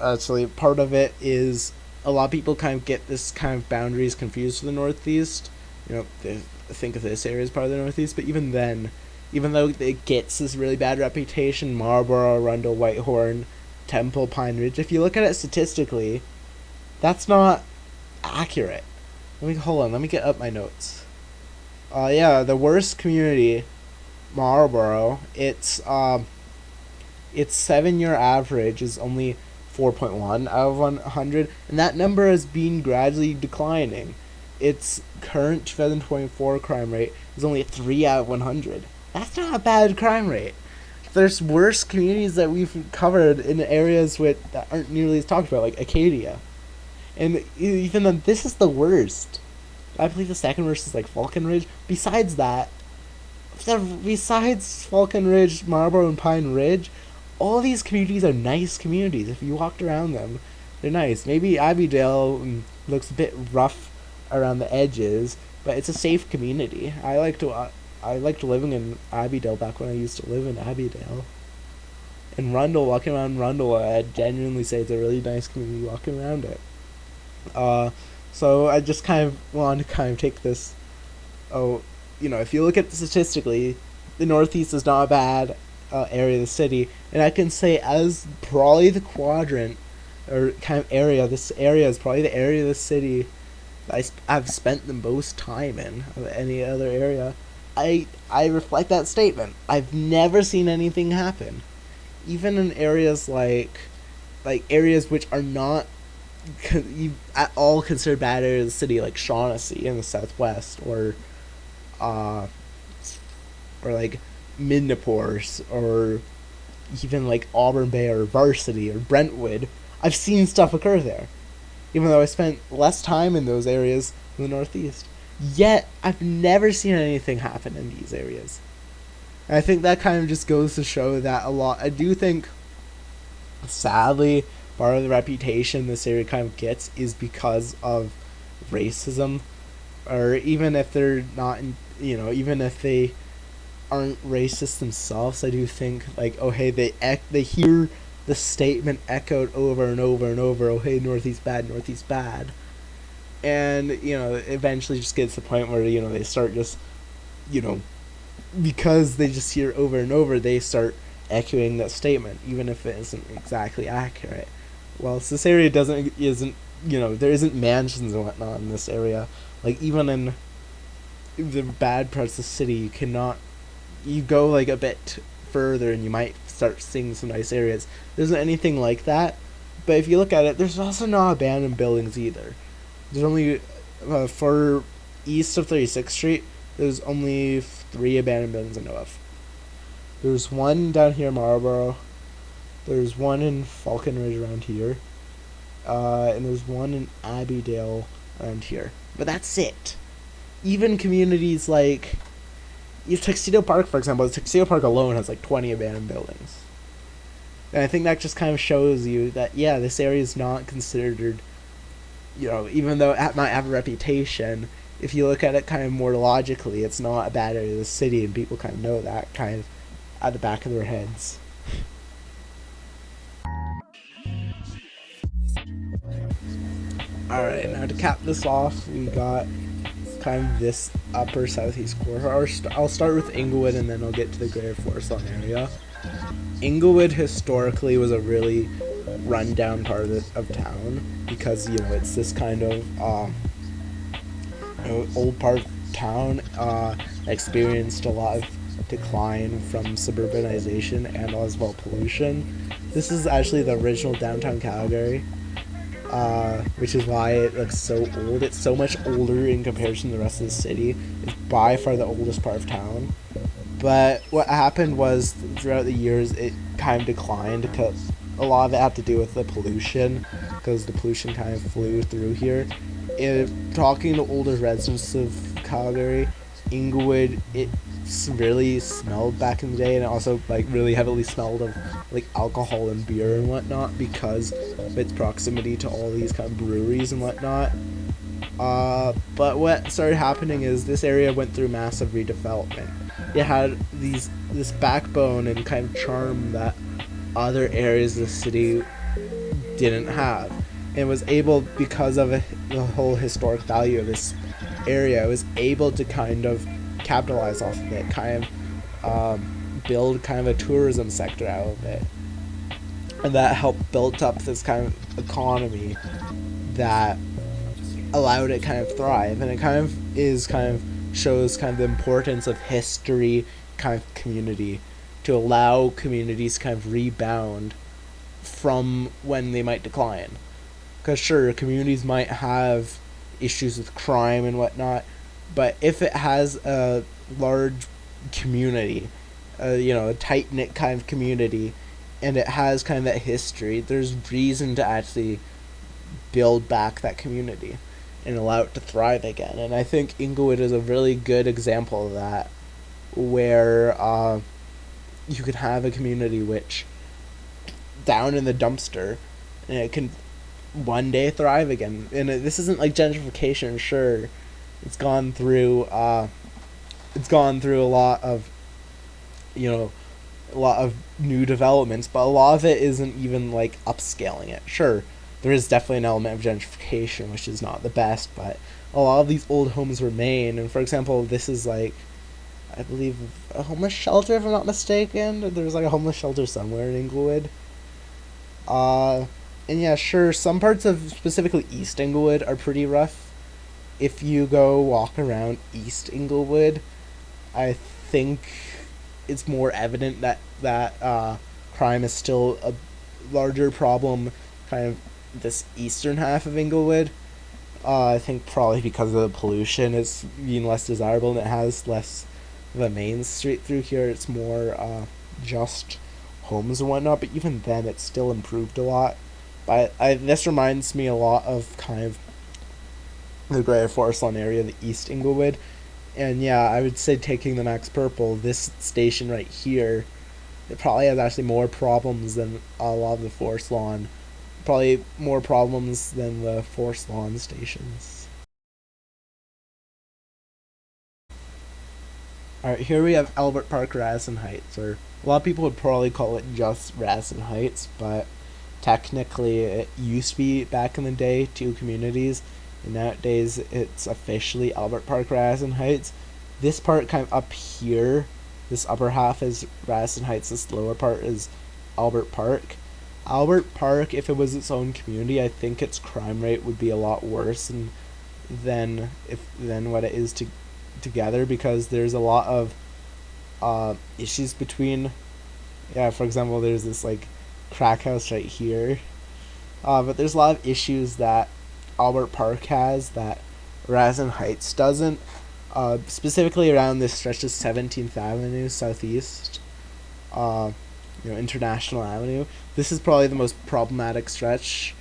actually part of it is a lot of people kind of get this kind of boundaries confused for the northeast. You know, they think of this area as part of the northeast, but even then, even though it gets this really bad reputation, Marlborough, Arundel, Whitehorn, Temple, Pine Ridge, if you look at it statistically, that's not accurate. Let me get up my notes. Yeah, the worst community, Marlborough, its 7-year average is only 4.1 out of 100, and that number has been gradually declining. Its current 2024 crime rate is only 3 out of 100. That's not a bad crime rate. There's worse communities that we've covered in areas that aren't nearly as talked about, like Acadia. And even though this is the worst, I believe the second worst is like Falcon Ridge. Besides that, besides Falcon Ridge, Marlborough, and Pine Ridge, all these communities are nice communities. If you walked around them, they're nice. Maybe Abbeydale looks a bit rough around the edges, but it's a safe community. I liked living in Abbeydale back when I used to live in Abbeydale. And Rundle, walking around Rundle, I'd genuinely say it's a really nice community walking around it. So I just kind of want to kind of take this. If you look at statistically, the Northeast is not a bad area of the city, and I can say as probably the quadrant or kind of area, this area is probably the area of the city that I've spent the most time in of any other area. I reflect that statement. I've never seen anything happen, even in areas like areas which are not at all considered bad areas of the city, like Shaughnessy in the southwest, or like Midnapore, or even like Auburn Bay or Varsity or Brentwood. I've seen stuff occur there, even though I spent less time in those areas in the Northeast. Yet I've never seen anything happen in these areas. And I think that kind of just goes to show that a lot. I do think, sadly, part of the reputation this area kind of gets is because of racism, or even if they're not, even if they aren't racist themselves, I do think like, oh hey, they hear the statement echoed over and over and over, oh hey, Northeast bad, and eventually just gets to the point where they start just, because they just hear over and over, they start echoing that statement, even if it isn't exactly accurate. Well, this area isn't there isn't mansions and whatnot in this area. Like, even in the bad parts of the city, you go like a bit further and you might start seeing some nice areas. There isn't anything like that, but if you look at it, there's also not abandoned buildings either. There's only, for east of 36th Street, there's only 3 abandoned buildings I know of. There's one down here in Marlborough, there's one in Falcon Ridge around here, and there's one in Abbeydale around here. But that's it. Even communities like Tuxedo Park, for example, Tuxedo Park alone has like 20 abandoned buildings. And I think that just kind of shows you that, yeah, this area is not considered, even though it might have a reputation, if you look at it kind of more logically, it's not a bad area of the city, and people kind of know that kind of at the back of their heads. Alright, now to cap this off, we got kind of this upper southeast corridor. I'll start with Inglewood and then I'll get to the Greater Forest Lawn area. Inglewood historically was a really rundown part of town because, it's this kind of old part of town experienced a lot of decline from suburbanization and as well pollution. This is actually the original downtown Calgary, which is why it looks so old. It's so much older in comparison to the rest of the city. It's by far the oldest part of town. But what happened was throughout the years it kind of declined because a lot of it had to do with the pollution, because the pollution kind of flew through here. Talking to older residents of Calgary, Inglewood, it really smelled back in the day, and it also really heavily smelled of alcohol and beer and whatnot because of its proximity to all these kind of breweries and whatnot. But what started happening is this area went through massive redevelopment. It had this backbone and kind of charm that other areas of the city didn't have, and was able, because of the whole historic value of this area, was able to kind of capitalize off of it, kind of build kind of a tourism sector out of it, and that helped build up this kind of economy that allowed it kind of thrive. And it kind of shows kind of the importance of history, kind of community, to allow communities kind of rebound from when they might decline. Because sure, communities might have issues with crime and whatnot, but if it has a large community, a tight-knit kind of community, and it has kind of that history, there's reason to actually build back that community and allow it to thrive again. And I think Inglewood is a really good example of that, where you can have a community which down in the dumpster, and it can one day thrive again. And this isn't like gentrification. Sure, it's gone through a lot of new developments, but a lot of it isn't even upscaling it. Sure, there is definitely an element of gentrification, which is not the best, but a lot of these old homes remain. And for example, this is I believe a homeless shelter, if I'm not mistaken. There's a homeless shelter somewhere in Inglewood. And yeah, sure, some parts of specifically East Inglewood are pretty rough. If you go walk around East Inglewood, I think it's more evident that crime is still a larger problem kind of this eastern half of Inglewood. I think probably because of the pollution, it's being less desirable, and it has less of a main street through here. It's more just homes and whatnot, but even then it's still improved a lot. But this reminds me a lot of kind of the Greater Forest Lawn area, the East Inglewood. And yeah, I would say taking the Max Purple, this station right here, it probably has actually more problems than a lot of the Forest Lawn. Probably more problems than the Forest Lawn stations. Alright, here we have Albert Park, Radisson Heights, or a lot of people would probably call it just Radisson Heights, but technically it used to be, back in the day, 2 communities, and nowadays it's officially Albert Park, Radisson Heights. This part kind of up here, this upper half is Radisson Heights, this lower part is Albert Park. Albert Park, if it was its own community, I think its crime rate would be a lot worse than what it is together, because there's a lot of issues between Yeah, for example, there's this like crack house right here. But there's a lot of issues that Albert Park has that Horizon Heights doesn't. Specifically around this stretch of 17th Avenue Southeast, International Avenue. This is probably the most problematic stretch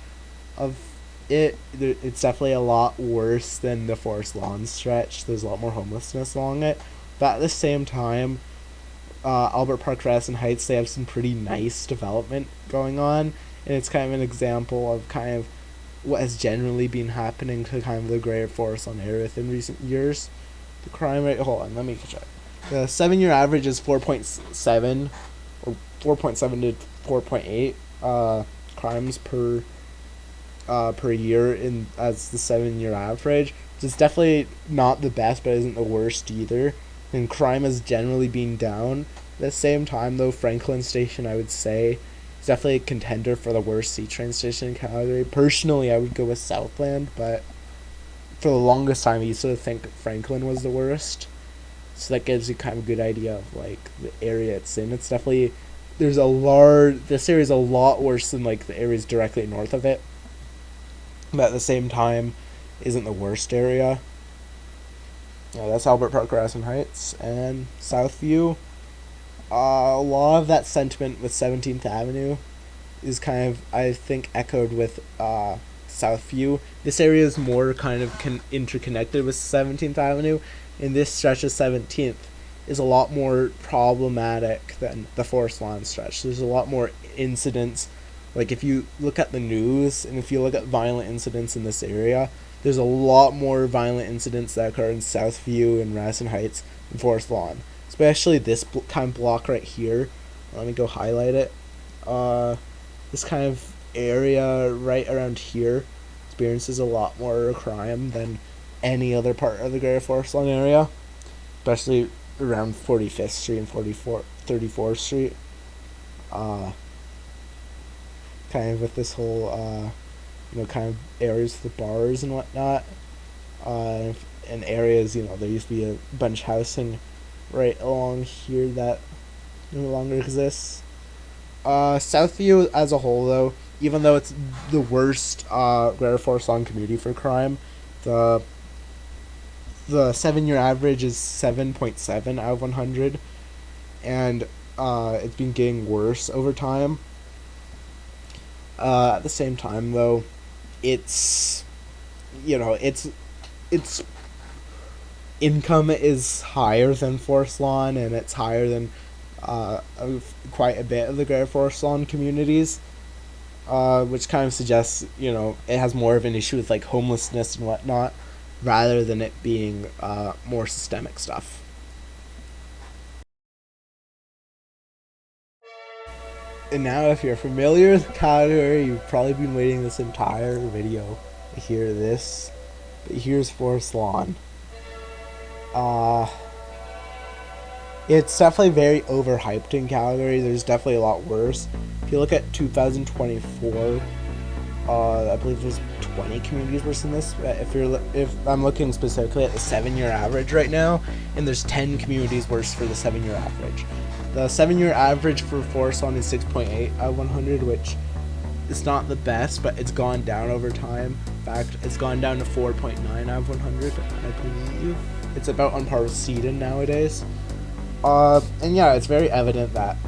of it. It's definitely a lot worse than the Forest Lawn stretch. There's a lot more homelessness along it. But at the same time, Albert Park, Horizon Heights, they have some pretty nice development going on. And it's kind of an example of kind of what has generally been happening to kind of the greater Forest Lawn area within recent years. The crime rate, hold on, let me check. The 7-year average is 4.7 or 4.7 to 4.8 crimes per year in as the 7-year average. It's definitely not the best, but isn't the worst either. And crime has generally been down. At the same time, though, Franklin Station, I would say, is definitely a contender for the worst C-train station in Calgary. Personally, I would go with Southland, but for the longest time, I used to think Franklin was the worst. So that gives you kind of a good idea of like the area it's in. It's definitely this area is a lot worse than like the areas directly north of it. But at the same time, isn't the worst area. Yeah, that's Albert Park, Horizon Heights, and Southview. A lot of that sentiment with 17th Avenue is kind of, I think, echoed with Southview. This area is more kind of interconnected with 17th Avenue, and this stretch of 17th is a lot more problematic than the Forest Lawn stretch. There's a lot more incidents. Like, if you look at the news, and if you look at violent incidents in this area, there's a lot more violent incidents that occur in Southview and Horizon Heights and Forest Lawn. Especially this kind of block right here. Let me go highlight it. This kind of area right around here experiences a lot more crime than any other part of the Greater Forest Lawn area. Especially around 45th Street and 34th Street. Kind of with this whole, kind of areas for the bars and whatnot. And areas, there used to be a bunch of housing right along here that no longer exists. Southview as a whole, though, even though it's the worst Greater Forest Lawn community for crime, the 7-year average is 7.7 out of 100, and it's been getting worse over time. At the same time, though, it's income is higher than Forest Lawn, and it's higher than quite a bit of the Greater Forest Lawn communities, which kind of suggests, it has more of an issue with, like, homelessness and whatnot, rather than it being more systemic stuff. And now, if you're familiar with Calgary, you've probably been waiting this entire video to hear this, but here's Forest Lawn. It's definitely very overhyped in Calgary. There's definitely a lot worse. If you look at 2024, I believe there's 20 communities worse than this. If I'm looking specifically at the 7-year average right now, and there's 10 communities worse for the 7-year average. The 7-year average for Forest Lawn is 6.8 out of 100, which is not the best, but it's gone down over time. In fact, it's gone down to 4.9 out of 100, I believe. It's about on par with Seaton nowadays. And yeah, it's very evident that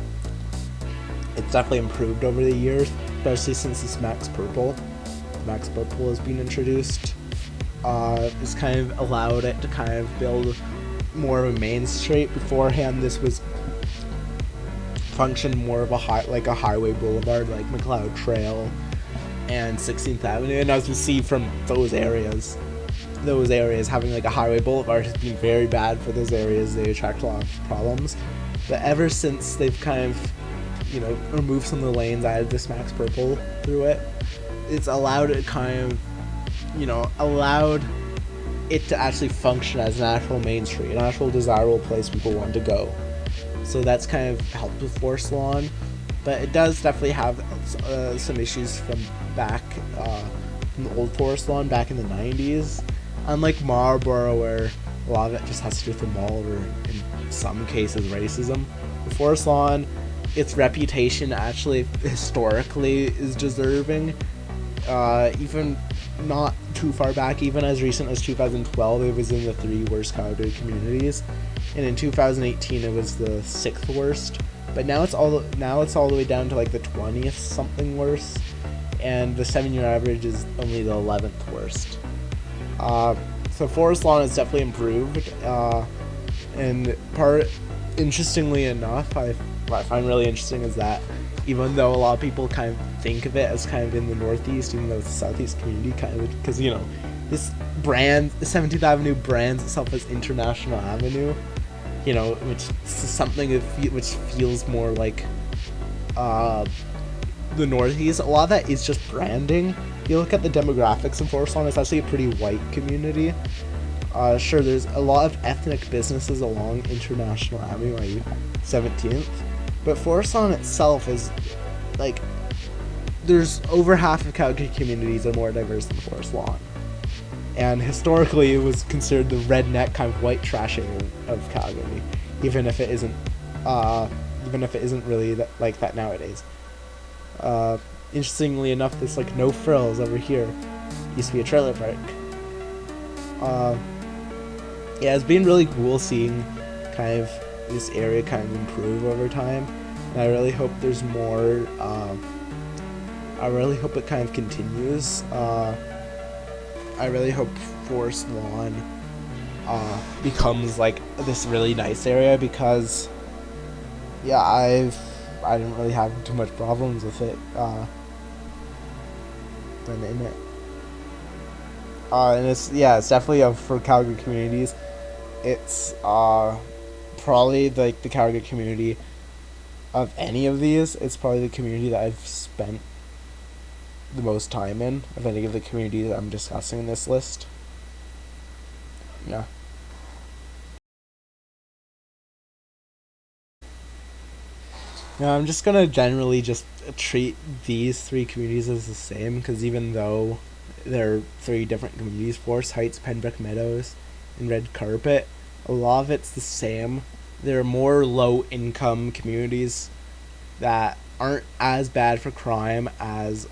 it's definitely improved over the years, especially since this Max Purple. Max Purple has been introduced. It's kind of allowed it to kind of build more of a main street. Beforehand, this was functioned more of a highway boulevard, like MacLeod Trail and 16th Avenue. And as you see from those areas having like a highway boulevard has been very bad for those areas. They attract a lot of problems. But ever since they've kind of, removed some of the lanes, added this Max Purple through it, it's allowed it kind of, allowed it to actually function as an actual main street, an actual desirable place people want to go. So that's kind of helped with Forest Lawn, but it does definitely have some issues from back from the old Forest Lawn back in the 90s. Unlike Marlborough, where a lot of it just has to do with the mall, or in some cases racism, the Forest Lawn its reputation actually historically is deserving. Even not too far back, even as recent as 2012, it was in the 3 worst Calgary communities, and in 2018 it was the 6th worst. But now it's all the way down to like the 20th something worst, and the 7-year average is only the 11th worst. So forest lawn has definitely improved, and interestingly enough, what I find really interesting is that even though a lot of people kind of think of it as kind of in the northeast, even though it's a southeast community, kind of, because this brand, the 17th Avenue brands itself as International Avenue, which is something which feels more like the northeast. A lot of that is just branding. You look at the demographics in Forest Lawn, it's actually a pretty white community. Sure, there's a lot of ethnic businesses along International Avenue, i.e. 17th, but Forest Lawn itself is like, there's over half of Calgary communities are more diverse than Forest Lawn, and historically it was considered the redneck kind of white trash area of Calgary, even if it isn't really like that nowadays. Interestingly enough, this like no frills over here used to be a trailer park. Yeah, it's been really cool seeing kind of this area kind of improve over time, and I really hope there's more. I really hope it kind of continues. I really hope Forest Lawn becomes like this really nice area, because yeah, I didn't really have too much problems with it when in it. And it's definitely for Calgary communities. It's probably like the Calgary community of any of these. It's probably the community that I've spent the most time in of any of the communities that I'm discussing in this list. Yeah. Now I'm just gonna generally just treat these 3 communities as the same, because even though they're 3 different communities, Forest Heights, Penbrooke Meadows, and Red Carpet, a lot of it's the same. They're more low-income communities that aren't as bad for crime as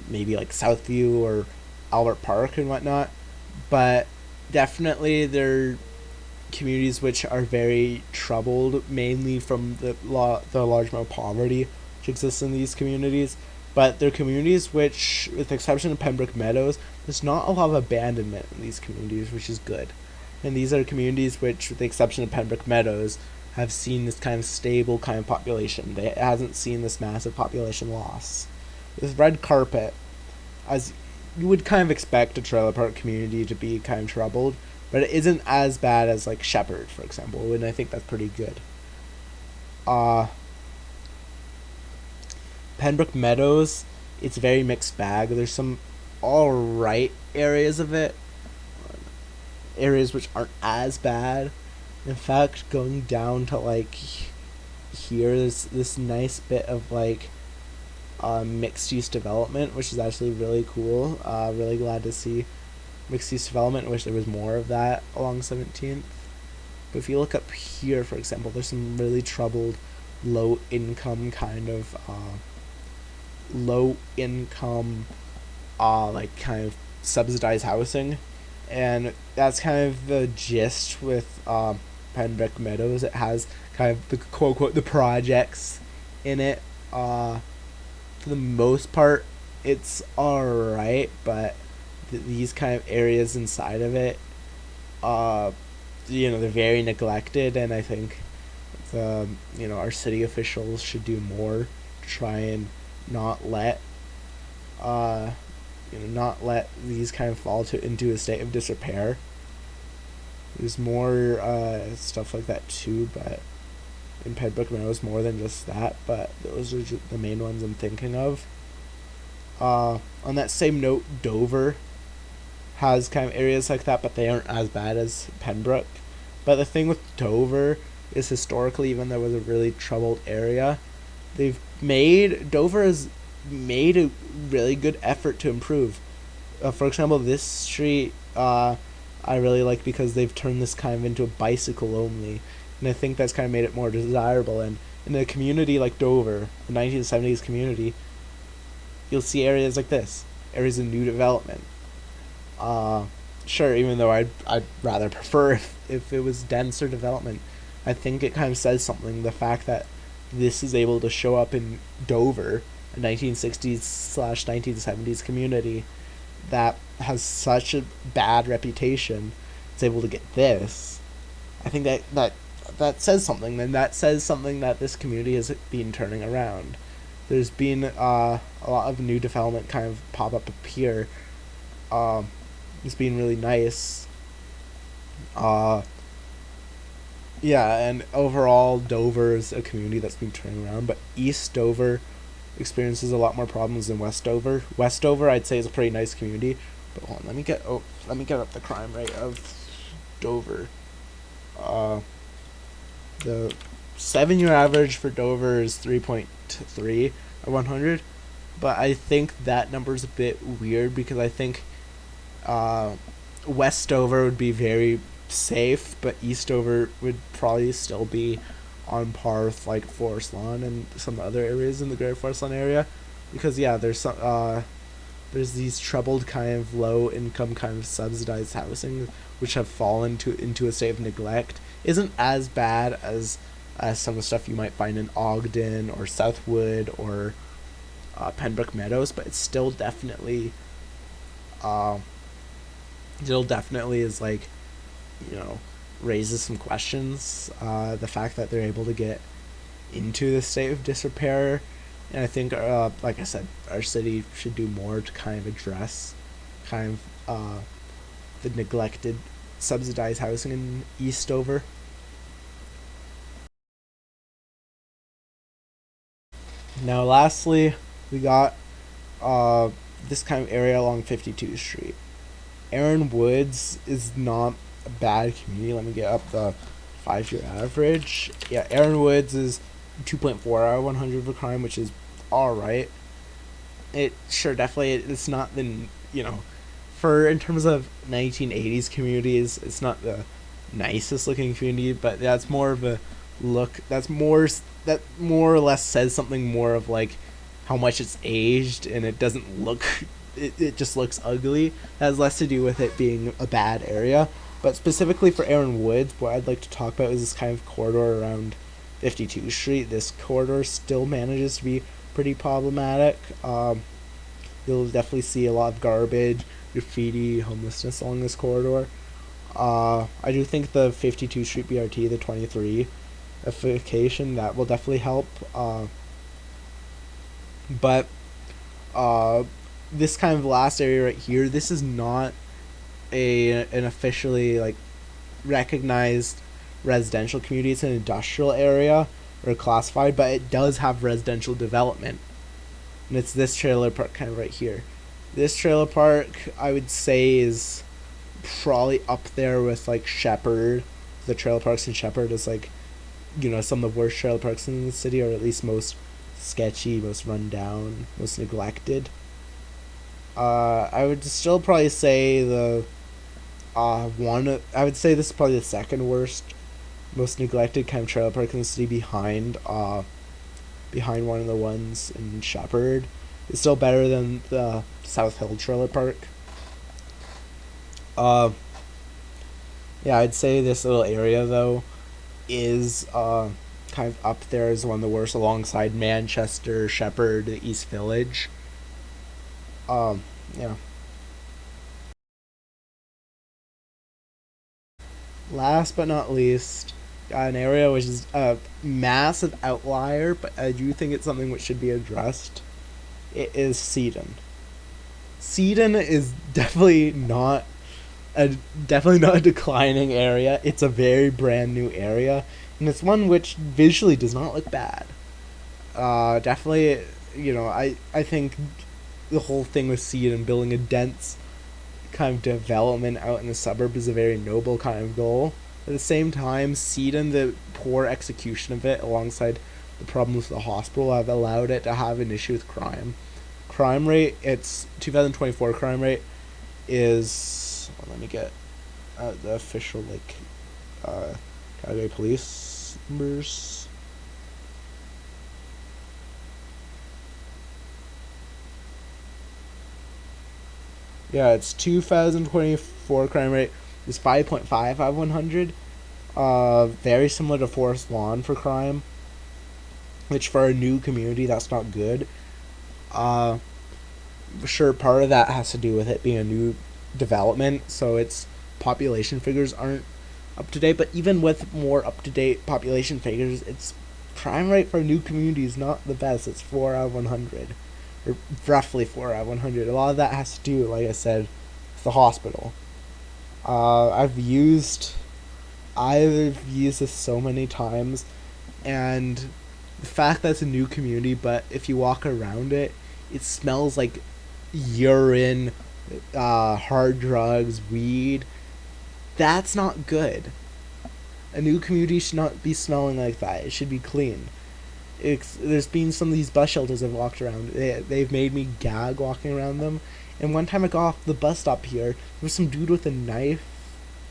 maybe like Southview or Albert Park and whatnot, but definitely they're communities which are very troubled, mainly from the large amount of poverty which exists in these communities. But they're communities which, with the exception of Penbrooke Meadows, there's not a lot of abandonment in these communities, which is good. And these are communities which, with the exception of Penbrooke Meadows, have seen this kind of stable kind of population. It hasn't seen this massive population loss. With Red Carpet, as you would kind of expect a trailer park community to be kind of troubled, but it isn't as bad as like Shepard, for example, and I think that's pretty good. Penbrooke Meadows, it's a very mixed bag. There's some alright areas of it, areas which aren't as bad. In fact, going down to like here, there's this nice bit of like mixed use development, which is actually really cool. Really glad to see mixed use development. I wish there was more of that along 17th. But if you look up here, for example, there's some really troubled low income like kind of subsidized housing, and that's kind of the gist with Penbrooke Meadows. It has kind of the quote the projects in it. For the most part, it's alright, but these kind of areas inside of it, they're very neglected, and I think our city officials should do more to try and not let these kind of fall into a state of disrepair. There's more stuff like that too, but in Penbrooke Meadows more than just that, but those are just the main ones I'm thinking of. On that same note, Dover has kind of areas like that, but they aren't as bad as Penbrooke. But the thing with Dover is, historically, even though it was a really troubled area, Dover has made a really good effort to improve. For example, this street, I really like because they've turned this kind of into a bicycle only, and I think that's kind of made it more desirable. And in a community like Dover, the 1970s community, you'll see areas like this, areas of new development. Uh, sure, even though I'd rather prefer if it was denser development, I think it kind of says something. The fact that this is able to show up in Dover, a 1960s slash 1970s community that has such a bad reputation, it's able to get this. I think that says something, and that says something that this community has been turning around. There's been a lot of new development kind of pop up here. It's been really nice. Yeah, and overall, Dover is a community that's been turning around, but East Dover experiences a lot more problems than West Dover. West Dover, I'd say, is a pretty nice community, but hold on, let me get up the crime rate of Dover. The 7-year average for Dover is 3.3 or 100, but I think that number's a bit weird because I think West Dover would be very safe, but East Dover would probably still be on par with like Forest Lawn and some other areas in the Greater Forest Lawn area, because yeah, there's these troubled kind of low income kind of subsidized housing which have fallen into a state of neglect. Isn't as bad as some of the stuff you might find in Ogden or Southwood or Penbrooke Meadows, but it's still definitely is like, you know, raises some questions. The fact that they're able to get into this state of disrepair, and I think, like I said, our city should do more to kind of address kind of the neglected, subsidized housing in East Dover. Now, lastly, we got this kind of area along 52nd Street. Aaron Woods is not a bad community. Let me get up the 5-year average. Yeah, Aaron Woods is 2.4 out of 100 for crime, which is alright. It sure definitely, it's not the, you know, for in terms of 1980s communities, it's not the nicest looking community, but that's more of a look. That more or less says something more of like how much it's aged, and it doesn't look. It just looks ugly. It has less to do with it being a bad area. But specifically for Aaron Woods, what I'd like to talk about is this kind of corridor around 52nd Street. This corridor still manages to be pretty problematic. You'll definitely see a lot of garbage, graffiti, homelessness along this corridor. I do think the 52nd Street BRT, the 23ification, that will definitely help. But this kind of last area right here, this is not an officially like recognized residential community. It's an industrial area or classified, but it does have residential development, and it's this trailer park kind of right here. This trailer park, I would say, is probably up there with like Shepard. The trailer parks in Shepard is like, you know, some of the worst trailer parks in the city, or at least most sketchy, most run down, most neglected. I would still probably say I would say this is probably the second worst, most neglected kind of trailer park in the city, behind one of the ones in Shepard. It's still better than the South Hill trailer park. Yeah, I'd say this little area though is kind of up there as one of the worst, alongside Manchester, Shepard, the East Village. Yeah. Last but not least, got an area which is a massive outlier, but I do think it's something which should be addressed. It is Seaton. Seaton is definitely not a declining area. It's a very brand new area, and it's one which visually does not look bad. Definitely, you know, I think the whole thing with Seaton, building a dense kind of development out in the suburb, is a very noble kind of goal. At the same time, Seaton, the poor execution of it, alongside the problems with the hospital, have allowed it to have an issue with crime. Crime rate, its 2024 crime rate is, well, let me get the official like Calgary police numbers. Yeah, it's 2024 crime rate is 5.5 out of 100. Very similar to Forest Lawn for crime, which for a new community, that's not good. Uh, sure, part of that has to do with it being a new development, so its population figures aren't up to date. But even with more up to date population figures, its crime rate for a new community is not the best. It's 4 out of 100, or roughly 4 out of 100. A lot of that has to do, like I said, with the hospital. I've used this so many times, and the fact that it's a new community, but if you walk around it, it smells like urine, hard drugs, weed. That's not good. A new community should not be smelling like that. It should be clean. There's been some of these bus shelters I've walked around. They've made me gag walking around them. And one time I got off the bus stop here, there was some dude with a knife,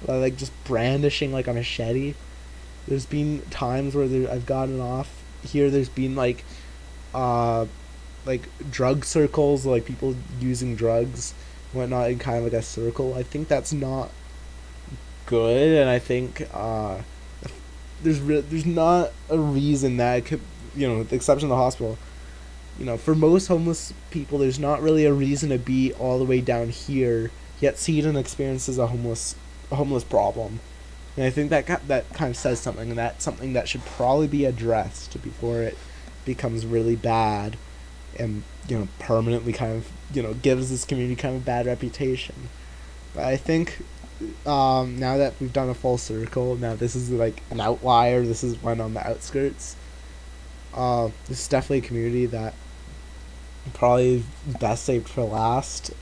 like just brandishing like a machete. There's been times where I've gotten off here. There's been like drug circles, like people using drugs, and whatnot, in kind of like a circle. I think that's not good, and I think there's not a reason that it could, with the exception of the hospital. For most homeless people, there's not really a reason to be all the way down here, yet Seaton experiences a homeless problem. And I think that kind of says something, and that's something that should probably be addressed before it becomes really bad and, permanently kind of, gives this community kind of a bad reputation. But I think now that we've done a full circle, now this is like an outlier, this is one on the outskirts. This is definitely a community that probably best saved for last.